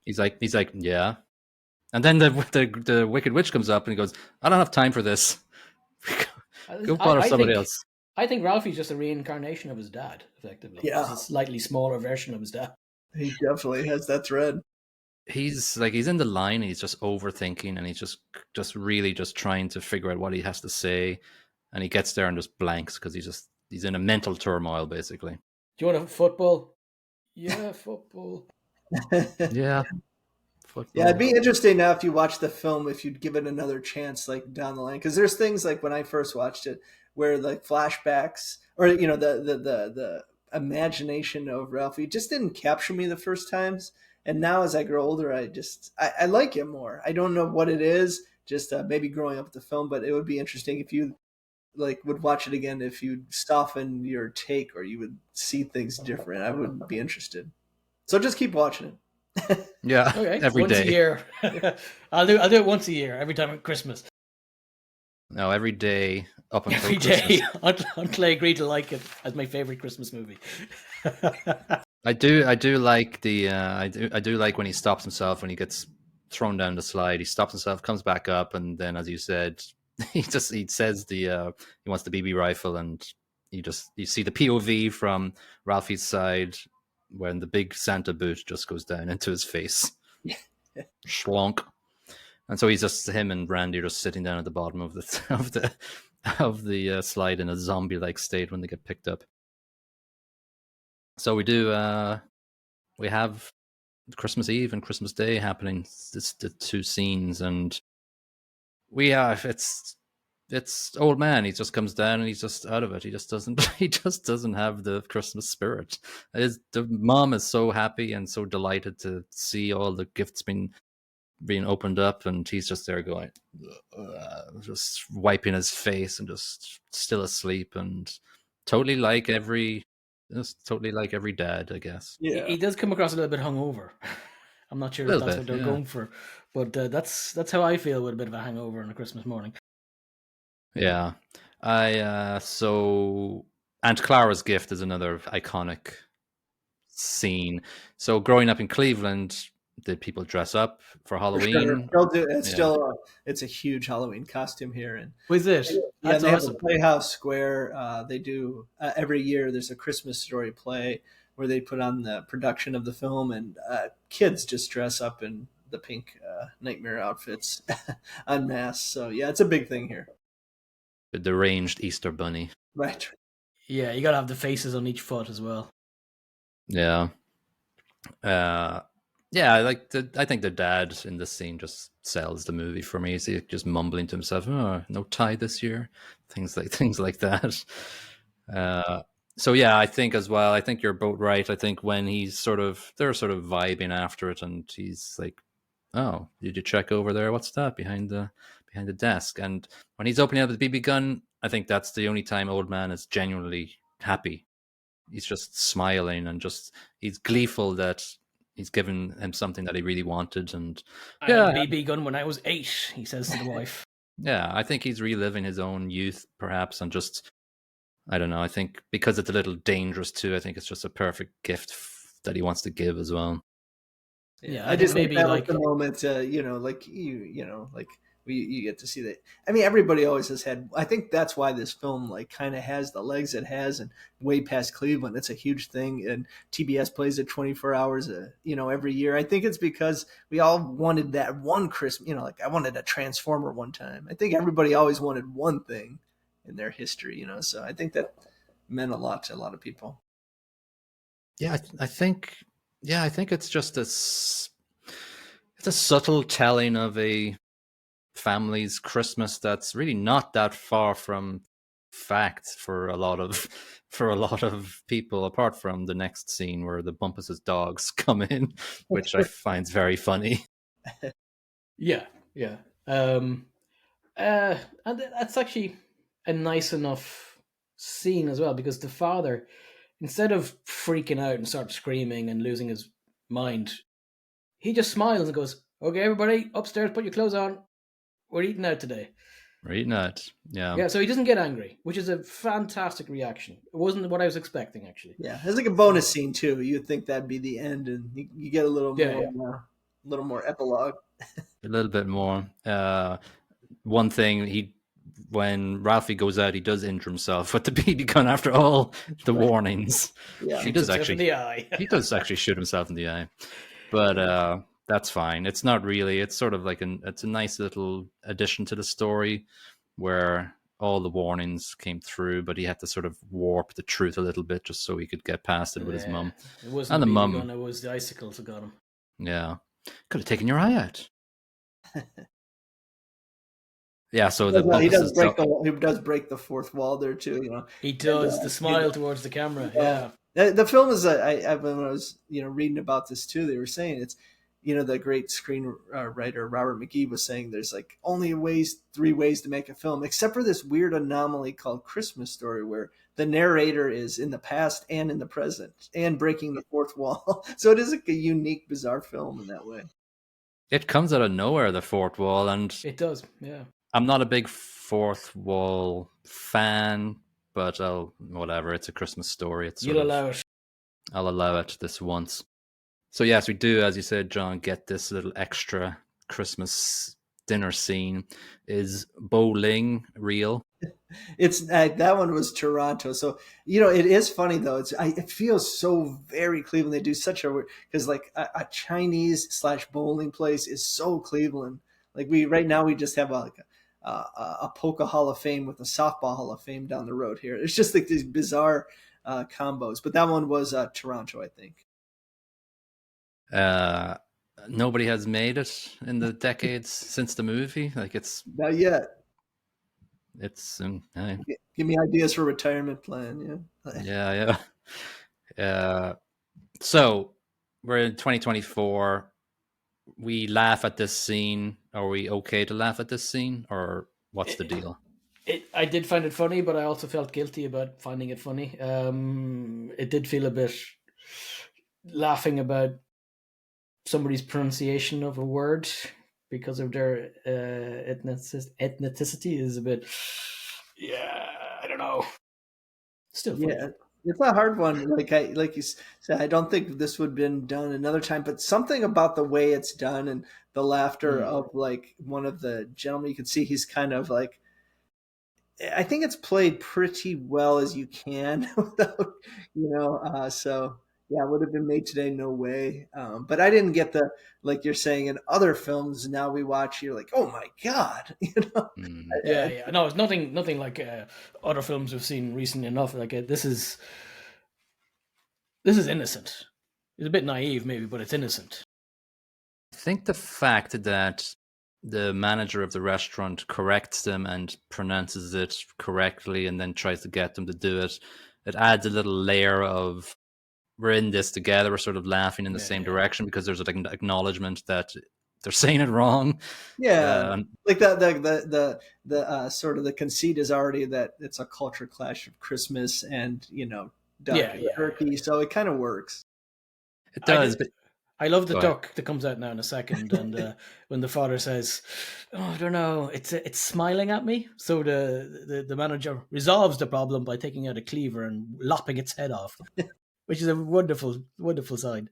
He's like, yeah. And then the Wicked Witch comes up and he goes, I don't have time for this. Go bother somebody else. I think Ralphie's just a reincarnation of his dad, effectively. Yeah. He's a slightly smaller version of his dad. He definitely has that thread. He's in the line and he's just overthinking and he's just really just trying to figure out what he has to say. And he gets there and just blanks because he's in a mental turmoil, basically. Do you want a football? Yeah, football. Yeah. Football. Yeah, it'd be interesting now if you watch the film, if you'd give it another chance, like down the line, because there's things like when I first watched it, where like flashbacks or the imagination of Ralphie just didn't capture me the first times, and now as I grow older, I like it more. I don't know what it is, just maybe growing up with the film, but it would be interesting if you would watch it again, if you soften your take or you would see things different. I would be interested. So just keep watching it. Yeah, okay. Every day. Once a year. I'll do it once a year, every time at Christmas. No, every day up until every Christmas. day until I agree to like it as my favorite Christmas movie. I do like the I do like when he stops himself when he gets thrown down the slide. He stops himself, comes back up, and then, as you said, he says he wants the BB rifle, and you see the POV from Ralphie's side when the big Santa boot just goes down into his face. Schlonk. And so him and Randy are just sitting down at the bottom of the slide in a zombie-like state when they get picked up. So we have Christmas Eve and Christmas Day happening. It's the two scenes, and it's old man. He just comes down and he's just out of it. He just doesn't have the Christmas spirit. The mom is so happy and so delighted to see all the gifts being opened up, and he's just there going, just wiping his face and just still asleep, and totally like every dad, I guess. Yeah, he does come across a little bit hungover. I'm not sure if that's what they're going for, but that's how I feel with a bit of a hangover on a Christmas morning. Yeah, so Aunt Clara's gift is another iconic scene. So growing up in Cleveland, did people dress up for Halloween? Sure. It's a huge Halloween costume here, and was it? That's awesome. Have a Playhouse Square. They do every year. There's a Christmas Story play where they put on the production of the film, and kids just dress up in the pink nightmare outfits en masse. So yeah, it's a big thing here. The deranged Easter bunny. Right. Yeah, you gotta have the faces on each foot as well. Yeah. Yeah, I think the dad in this scene just sells the movie for me. Is he just mumbling to himself, "Oh, no tie this year," things like that. Uh, so yeah, I think as well. I think you're both right. I think when they're sort of vibing after it, and he's like, "Oh, did you check over there? What's that behind the desk?" And when he's opening up the BB gun, I think that's the only time Old Man is genuinely happy. He's just smiling and he's gleeful that he's given him something that he really wanted. And I had a yeah, BB gun when I was 8, he says to the wife. yeah, I think he's reliving his own youth, perhaps, and just I don't know. I think because it's a little dangerous too. I think it's just a perfect gift that he wants to give as well. Yeah, I I think just think maybe that was like the moment, like like you get to see that. I mean, everybody always has had. I think that's why this film like kind of has the legs it has, and way past Cleveland, it's a huge thing. And TBS plays it 24 hours, every year. I think it's because we all wanted that one Christmas. Like I wanted a Transformer one time. I think everybody always wanted one thing in their history. So I think that meant a lot to a lot of people. Yeah, I think. Yeah, I think it's just it's a subtle telling of a family's Christmas that's really not that far from fact for a lot of people, apart from the next scene where the Bumpus's dogs come in, which I find very funny. yeah, yeah. Um and that's actually a nice enough scene as well, because the father, instead of freaking out and start screaming and losing his mind, he just smiles and goes, "Okay, everybody, upstairs, put your clothes on. We're eating out today." Right, not yeah. Yeah, so he doesn't get angry, which is a fantastic reaction. It wasn't what I was expecting, actually. Yeah, it's like a bonus scene too. You'd think that'd be the end, and you get a little Yeah, more, a little more epilogue. A little bit more. One thing when Ralphie goes out, he does injure himself with the BB gun after all the Right. warnings. Yeah, He shoots does himself in actually the eye. he does actually shoot himself in the eye. But that's fine. It's not really. It's sort of like it's a nice little addition to the story where all the warnings came through, but he had to sort of warp the truth a little bit just so he could get past it with his Yeah, mum. it wasn't And the the BB mum, gun; it was the icicles that got him. yeah, could have taken your eye out. Yeah, so he the does, he Bumpus does is break the he does break the fourth wall there too. He And does the smile towards the camera. Yeah, the film is when I was reading about this too, they were saying it's the great screenwriter Robert McGee was saying there's like only three ways to make a film, except for this weird anomaly called Christmas Story, where the narrator is in the past and in the present and breaking the fourth wall. So it is like a unique, bizarre film in that way. it comes out of nowhere, the fourth wall, and it does. Yeah, I'm not a big fourth wall fan, but whatever. It's a Christmas story. It's sort you'll of allow it. I'll allow it this once. So yes, we do, as you said, John, get this little extra Christmas dinner scene. Is bowling real? It's that one was Toronto, so it is funny though. It feels so very Cleveland. They do such a because like a Chinese / bowling place is so Cleveland. Like right now we just have a polka Hall of Fame with a softball Hall of Fame down the road here. It's just like these bizarre combos. But that one was Toronto, I think. Nobody has made it in the decades since the movie. Like it's Not yet. hey. Give me ideas for retirement plan. Yeah. So we're in 2024. We laugh at this scene. Are we okay to laugh at this scene, or what's the deal? I did find it funny, but I also felt guilty about finding it funny. It did feel a bit laughing about somebody's pronunciation of a word because of their ethnicity is a bit. Yeah, I don't know. Still funny. Yeah, it's a hard one. Like you said, I don't think this would have been done another time. But something about the way it's done and the laughter of like one of the gentlemen, you can see he's kind of like. I think it's played pretty well as you can without, so yeah, it would have been made today, no way. But I didn't get like you're saying in other films now we watch, you're like, oh my God, Yeah. No, it's nothing like other films we've seen recently enough. Like this is innocent. It's a bit naive maybe, but it's innocent. I think the fact that the manager of the restaurant corrects them and pronounces it correctly and then tries to get them to do it, it adds a little layer of we're in this together, we're sort of laughing in the same direction because there's an acknowledgement that they're saying it wrong. Yeah, like the sort of the conceit is already that it's a culture clash of Christmas and duck and turkey, so it kind of works. It does, but I love the duck that comes out now in a second, and when the father says, "Oh, I don't know, it's smiling at me," so the manager resolves the problem by taking out a cleaver and lopping its head off, which is a wonderful, wonderful sign.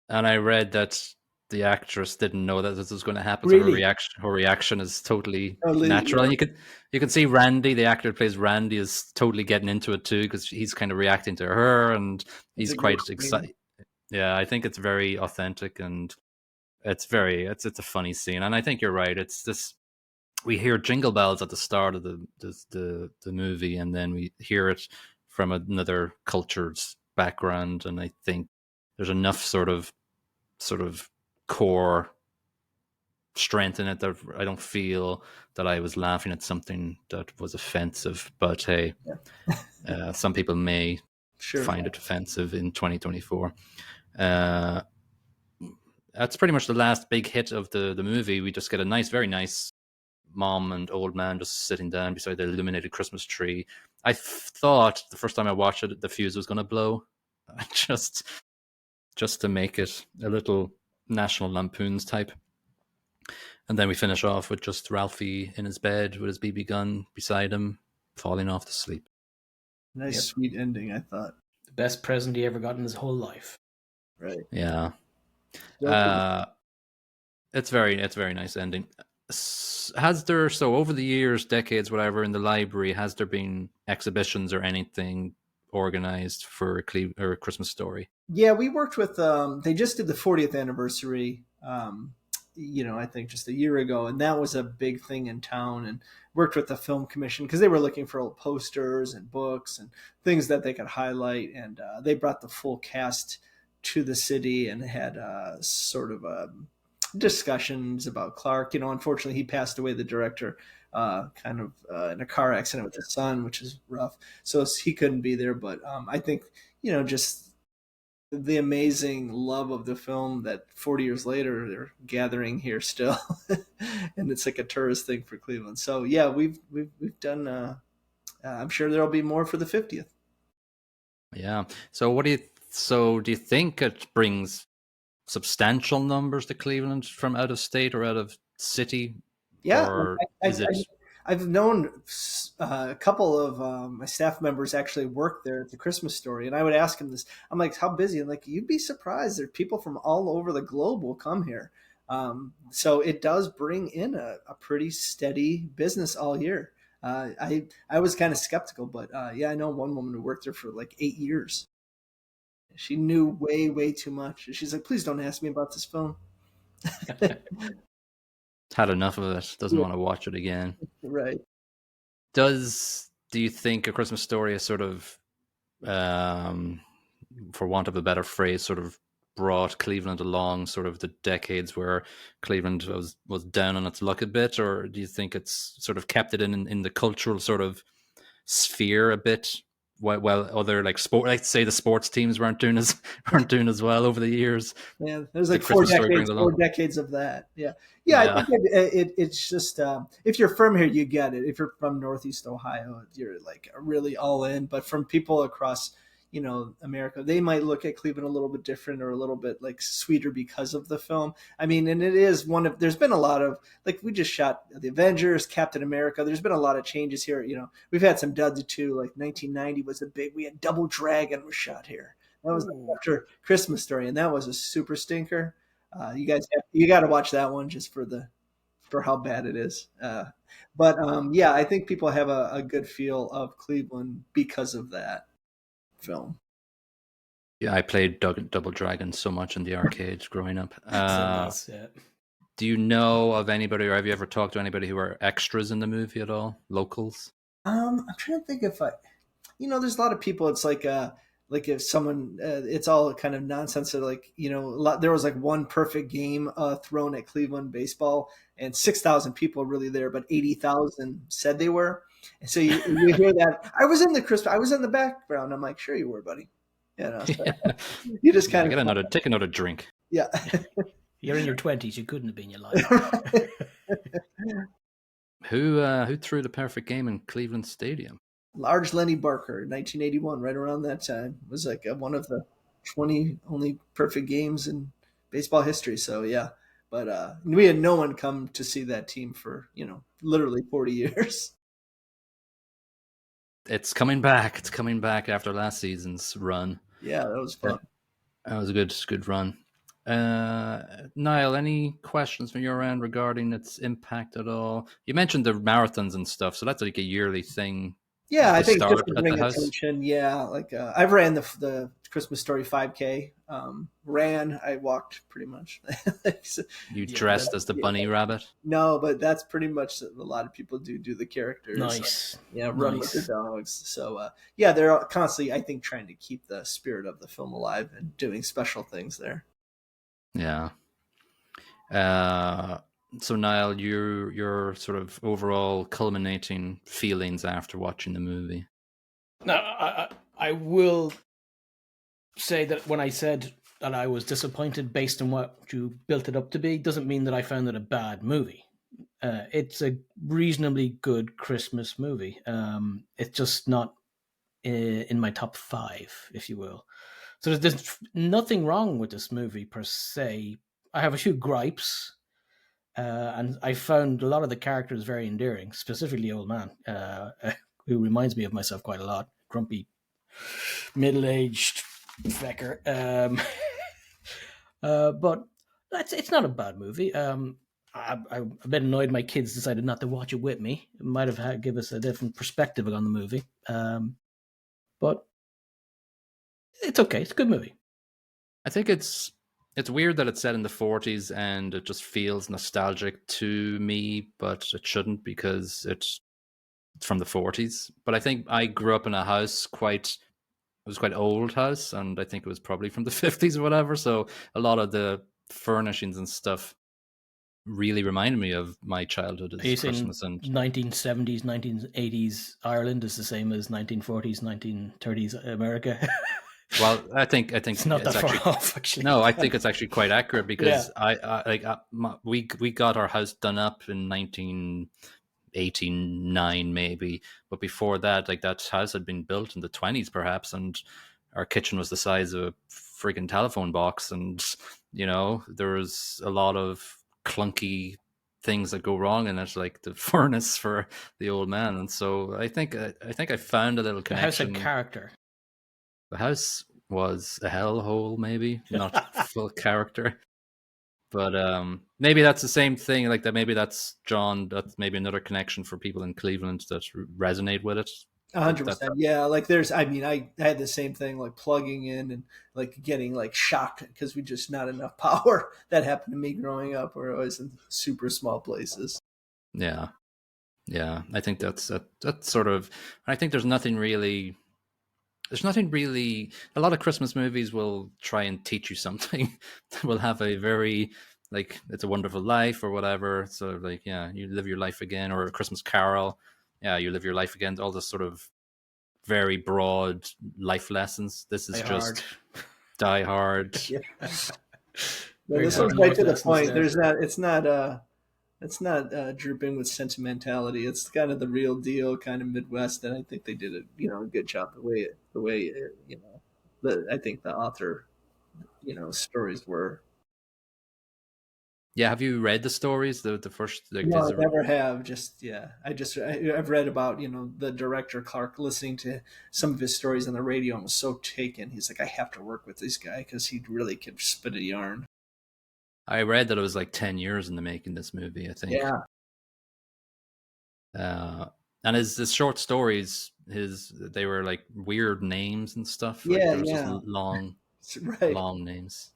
And I read that the actress didn't know that this was going to happen, Really? so her reaction is totally natural. Yeah. And you can see Randy, the actor who plays Randy, is totally getting into it too because he's kind of reacting to her, and he's quite excited. Yeah, I think it's very authentic, and it's a funny scene. And I think you're right. It's this. We hear jingle bells at the start of the movie, and then we hear it from another culture's background, and I think there's enough sort of core strength in it that I don't feel that I was laughing at something that was offensive. But hey, some people may find it offensive in 2024. That's pretty much the last big hit of the movie. We just get a very nice mom and old man just sitting down beside the illuminated Christmas tree. I thought the first time I watched it, the fuse was going to blow, just to make it a little National Lampoons type. And then we finish off with just Ralphie in his bed with his BB gun beside him, falling off to sleep. Nice, sweet ending, I thought. The best present he ever got in his whole life. Right. Yeah. It's very nice ending. Has there, so over the years, decades, whatever, in the library, has there been exhibitions or anything organized for a Christmas Story? Yeah, we worked with they just did the 40th anniversary I think just a year ago, and that was a big thing in town, and worked with the film commission because they were looking for old posters and books and things that they could highlight, and they brought the full cast to the city and had sort of discussions about Clark. Unfortunately he passed away, the director, kind of in a car accident with his son, which is rough, so he couldn't be there. But I think just the amazing love of the film that 40 years later they're gathering here still, and it's like a tourist thing for Cleveland. So yeah, we've done. I'm sure there'll be more for the 50th. Yeah. So do you think it brings substantial numbers to Cleveland from out of state or out of city? Yeah, or I've known a couple of my staff members actually work there at the Christmas Story, and I would ask them this. I'm like, "How busy?" And like, you'd be surprised. There are people from all over the globe will come here, so it does bring in a pretty steady business all year. I was kind of skeptical, but yeah, I know one woman who worked there for like 8 years. She knew way too much. She's like, "Please don't ask me about this film." Had enough of it, doesn't want to watch it again. Right. Do you think A Christmas Story is sort of, for want of a better phrase, sort of brought Cleveland along sort of the decades where Cleveland was down on its luck a bit, or do you think it's sort of kept it in the cultural sort of sphere a bit? While other like say the sports teams weren't doing as well over the years. Yeah, there's like four decades of that. Yeah. I think it's just if you're from here, you get it. If you're from Northeast Ohio, you're like really all in. But from people across America, they might look at Cleveland a little bit different or a little bit like sweeter because of the film. I mean, and it is there's been a lot of, like, we just shot the Avengers, Captain America. There's been a lot of changes here. We've had some duds too. Like 1990 was we had Double Dragon was shot here. That was after Christmas Story, and that was a super stinker. You guys, you got to watch that one just for how bad it is. But yeah, I think people have a good feel of Cleveland because of that film. Yeah, I played Double Dragon so much in the arcades growing up. Do you know of anybody, or have you ever talked to anybody who are extras in the movie at all? Locals? I'm trying to think if there's a lot of people. It's like like if someone, it's all kind of nonsense. So like, there was like one perfect game thrown at Cleveland baseball, and 6,000 people were really there, but 80,000 said they were. And so you hear that. I was in the background. I'm like, sure you were, buddy. So you just kind of take another drink. Yeah. You're in your 20s. You couldn't have been your life. Right. Who threw the perfect game in Cleveland Stadium? Large Lenny Barker, 1981, right around that time. It was like one of the 20 only perfect games in baseball history. So yeah, but we had no one come to see that team for literally 40 years. It's coming back. It's coming back after last season's run. Yeah, that was fun. That was a good run. Niall, any questions from your end regarding its impact at all? You mentioned the marathons and stuff, so that's like a yearly thing. Yeah, I think start just to at bring the house. attention. Yeah, like I've ran the Christmas Story 5K. I walked pretty much. You dressed as the bunny rabbit? No, but that's pretty much a lot of people do the characters. Nice. Run with the dogs. So yeah, they're constantly, I think, trying to keep the spirit of the film alive and doing special things there. Yeah. So Niall, your sort of overall culminating feelings after watching the movie. Now, I will say that when I said that I was disappointed based on what you built it up to be, doesn't mean that I found it a bad movie. It's a reasonably good Christmas movie. It's just not in my top 5, if you will. So there's nothing wrong with this movie per se. I have a few gripes, and I found a lot of the characters very endearing, specifically the old man, who reminds me of myself quite a lot. Grumpy, middle-aged fecker. But it's not a bad movie. I'm a bit annoyed my kids decided not to watch it with me. It might have give us a different perspective on the movie. But it's okay. It's a good movie. I think it's weird that it's set in the 40s and it just feels nostalgic to me, but it shouldn't because it's from the 40s. But I think I grew up in a house it was quite old house, and I think it was probably from the 50s or whatever. So a lot of the furnishings and stuff really reminded me of my childhood as Christmas. And 1970s, 1980s Ireland is the same as 1940s, 1930s America. Well, I think it's not that far off. Actually, no, I think it's actually quite accurate because we got our house done up in 1989 maybe, but before that, like, that house had been built in the 20s perhaps, and our kitchen was the size of a freaking telephone box, and there was a lot of clunky things that go wrong in it, like the furnace for the old man. And so I think I found a little connection. The house had character. The house was a hellhole, maybe not full character, but maybe that's the same thing. Like that, maybe that's John. That's maybe another connection for people in Cleveland that resonate with it. 100%. Yeah, like I had the same thing, like plugging in and like getting like shocked because we just not enough power. That happened to me growing up, where I was in super small places. Yeah. I think that's sort of. I think there's nothing really. A lot of Christmas movies will try and teach you something. Will have a very, like, It's a Wonderful Life or whatever. So like, yeah, you live your life again, or A Christmas Carol. Yeah, you live your life again. All this sort of very broad life lessons. This is just Die Hard. Yeah. No, this one's right to the point. It's not drooping with sentimentality. It's kind of the real deal, kind of Midwest, and I think they did a good job the way I think the author stories were. Yeah, have you read the stories? The first? No, I never have. I've read about the director Clark listening to some of his stories on the radio and was so taken. He's like, I have to work with this guy because he really could spit a yarn. I read that it was like 10 years in the making this movie, I think. Yeah. And his short stories, they were like weird names and stuff. Like, yeah, just long names.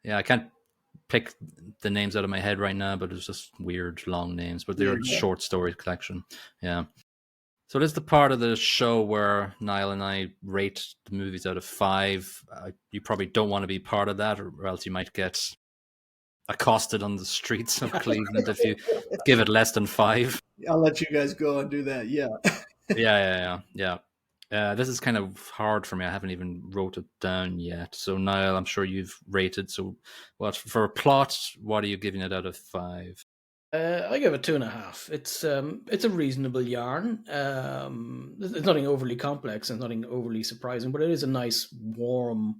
Yeah, I can't pick the names out of my head right now, but it's just weird long names. But they're short story collection. Yeah. So this is the part of the show where Niall and I rate the movies out of 5. You probably don't want to be part of that, or else you might get accosted on the streets of Cleveland if you give it less than 5. I'll let you guys go and do that. Yeah. Yeah. This is kind of hard for me. I haven't even wrote it down yet. So Niall, I'm sure you've rated. So what for a plot? What are you giving it out of 5? I give it 2.5. It's a reasonable yarn. It's nothing overly complex and nothing overly surprising, but it is a nice, warm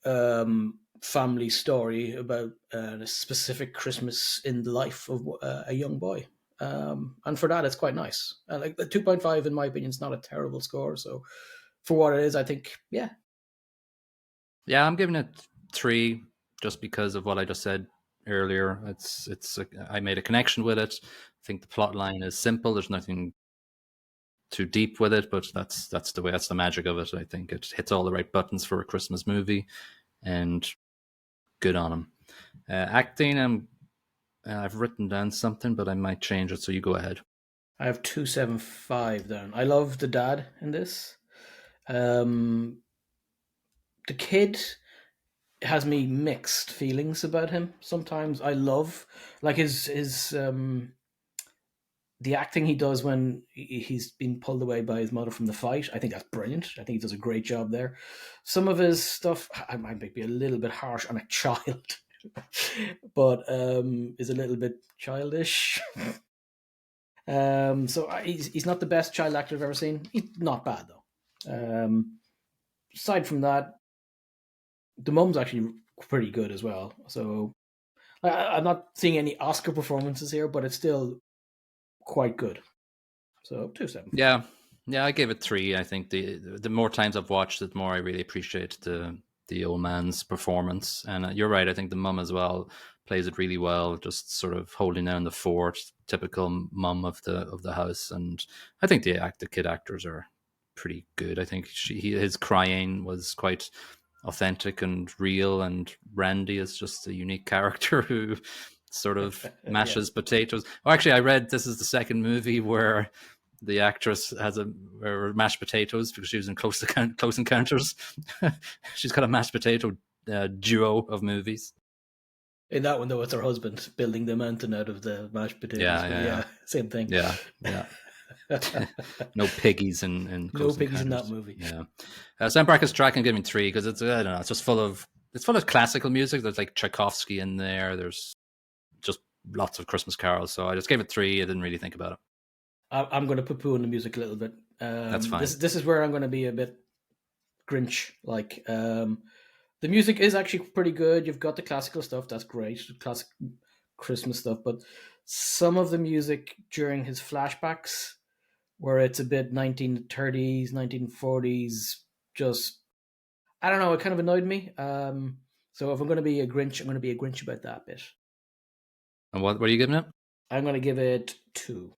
family story about a specific Christmas in the life of a young boy. And for that, it's quite nice. Like the 2.5, in my opinion, is not a terrible score. So for what it is, I think, yeah. Yeah, I'm giving it 3 just because of what I just said earlier. I made a connection with it. I think the plot line is simple. There's nothing too deep with it, but that's the magic of it. I think it hits all the right buttons for a Christmas movie, and good on him. Acting, I've written down something, but I might change it. So you go ahead. I have 2.75 down. I love the dad in this. The kid has me mixed feelings about him. Sometimes I love like his the acting he does when he's been pulled away by his mother from the fight. I think that's brilliant. I think he does a great job there. Some of his stuff I might be a little bit harsh on a child, but is a little bit childish. So he's not the best child actor I've ever seen. He's not bad though. Aside from that, the mum's actually pretty good as well. So I'm not seeing any Oscar performances here, but it's still quite good. So 2.7. Yeah, I gave it 3. I think the more times I've watched it, the more I really appreciate the old man's performance. And you're right. I think the mum as well plays it really well, just sort of holding down the fort, typical mum of the house. And I think the kid actors are pretty good. I think his crying was quite authentic and real, and Randy is just a unique character who sort of mashes potatoes. Oh, actually, I read this is the second movie where the actress has mashed potatoes because she was in Close Encounters. She's got a mashed potato duo of movies. In that one, though, it's her husband building the mountain out of the mashed potatoes. Yeah. Same thing. Yeah. No piggies in no piggies in that movie. Yeah. So I'm Brackett's track and giving 3 because it's I don't know, it's just full of classical music. There's like Tchaikovsky in there. There's just lots of Christmas carols. So I just gave it 3. I didn't really think about it. I'm going to poo-poo on the music a little bit. That's fine. This is where I'm going to be a bit Grinch. Like the music is actually pretty good. You've got the classical stuff. That's great. The classic Christmas stuff. But some of the music during his flashbacks, where it's a bit 1930s, 1940s, just, I don't know, it kind of annoyed me. So if I'm going to be a Grinch, I'm going to be a Grinch about that bit. And what are you giving it? I'm going to give it 2.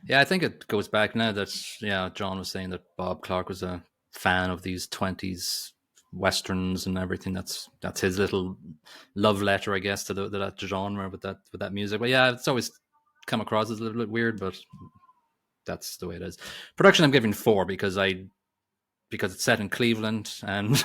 Yeah, I think it goes back now that, John was saying that Bob Clark was a fan of these 20s westerns and everything. That's his little love letter, I guess, to that genre with that music. But yeah, it's always come across as a little bit weird, but that's the way it is. Production, I'm giving 4 because it's set in Cleveland and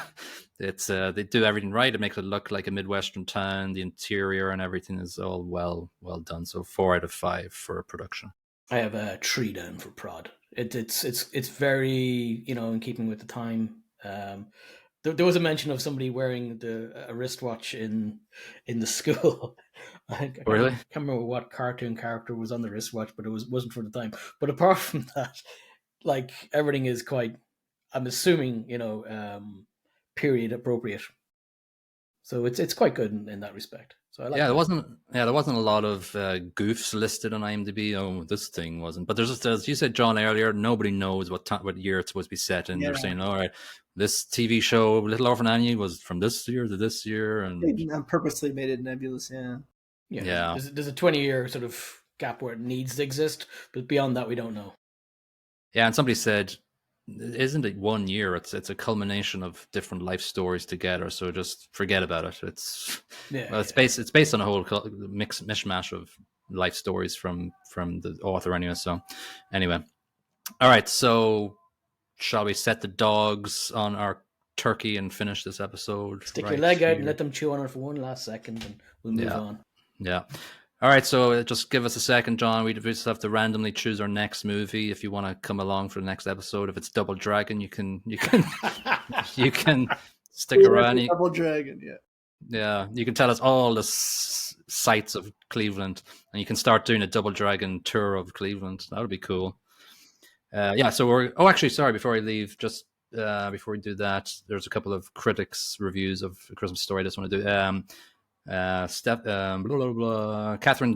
it's they do everything right. It makes it look like a Midwestern town. The interior and everything is all well done. So 4 out of 5 for production. I have a 3 down for prod. It's very, in keeping with the time. There was a mention of somebody wearing a wristwatch in the school. Really? I can't remember what cartoon character was on the wristwatch, but it wasn't for the time. But apart from that, like everything is quite, I'm assuming, period appropriate. So it's quite good in that respect. So I like there wasn't a lot of goofs listed on IMDb. Oh, this thing wasn't. But there's as you said, John, earlier, nobody knows what year it's supposed to be set in. They're saying, all right, this TV show Little Orphan Annie was from this year to this year, and they purposely made it nebulous. Yeah. There's a 20-year sort of gap where it needs to exist, but beyond that, we don't know. Yeah, and somebody said, isn't it 1 year? It's a culmination of different life stories together. So just forget about it. It's based on a whole mishmash of life stories from the author anyway. So anyway, all right. So shall we set the dogs on our turkey and finish this episode? Stick your leg out and let them chew on it for one last second, and we'll move on. Yeah. All right, so just give us a second, John. We just have to randomly choose our next movie. If you want to come along for the next episode, if it's Double Dragon, you can you can stick around. Double Dragon, yeah. You can tell us all the sights of Cleveland, and you can start doing a Double Dragon tour of Cleveland. That would be cool. So we're. Oh, actually, sorry. Before I leave, just before we do that, there's a couple of critics' reviews of A Christmas Story. I just want to do. Catherine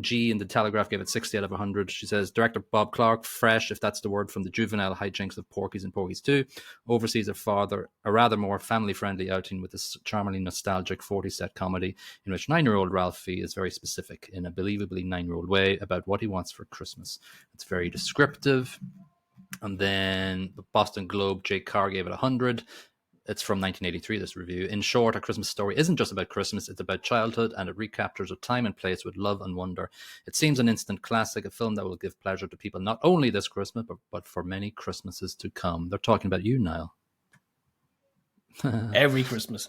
G in the Telegraph gave it 60 out of 100. She says, director Bob Clark, fresh, if that's the word, from the juvenile hijinks of Porky's and Porky's 2, oversees a rather more family-friendly outing with this charmingly nostalgic 40s set comedy in which 9-year-old Ralphie is very specific in a believably 9-year-old way about what he wants for Christmas. It's very descriptive. And then the Boston Globe, Jake Carr gave it 100. It's from 1983, this review. In short, A Christmas Story isn't just about Christmas, it's about childhood, and it recaptures a time and place with love and wonder. It seems an instant classic, a film that will give pleasure to people not only this Christmas, but for many Christmases to come. They're talking about you, Niall. Every Christmas.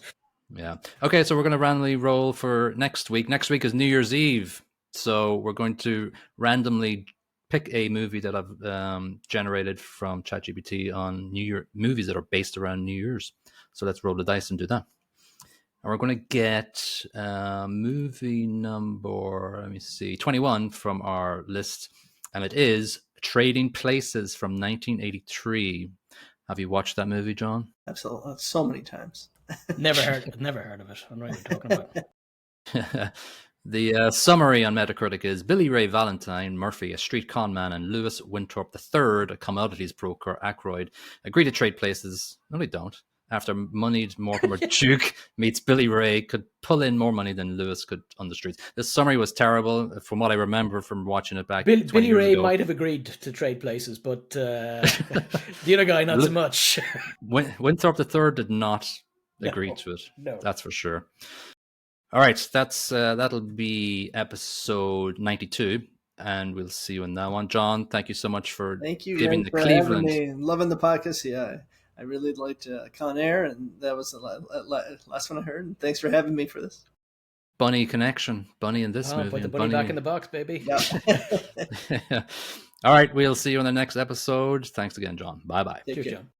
Yeah. Okay, so we're going to randomly roll for next week. Next week is New Year's Eve. So we're going to randomly pick a movie that I've generated from ChatGPT on New Year movies that are based around New Year's. So let's roll the dice and do that. And we're going to get movie number, 21 from our list. And it is Trading Places from 1983. Have you watched that movie, John? Absolutely. So many times. Never heard of it. I'm right talking about. The summary on Metacritic is Billy Ray Valentine, Murphy, a street con man, and Lewis Winthorpe III, a commodities broker, Ackroyd, agree to trade places. No, they don't. After moneyed Mortimer Duke meets Billy Ray, could pull in more money than Lewis could on the streets. This summary was terrible, from what I remember from watching it back. Billy Ray might have agreed to trade places, but the other guy not so much. Winthorpe III did not agree to it. No, that's for sure. All right, that'll be episode 92, and we'll see you in that one. John, thank you so much for giving the Cleveland. Having me. Loving the podcast. Yeah, I really liked Con Air, and that was the last one I heard. And thanks for having me for this. Bunny connection, Bunny in this movie. Put the bunny back in the box, baby. Yeah. All right, we'll see you in the next episode. Thanks again, John. Bye-bye. Take care. John.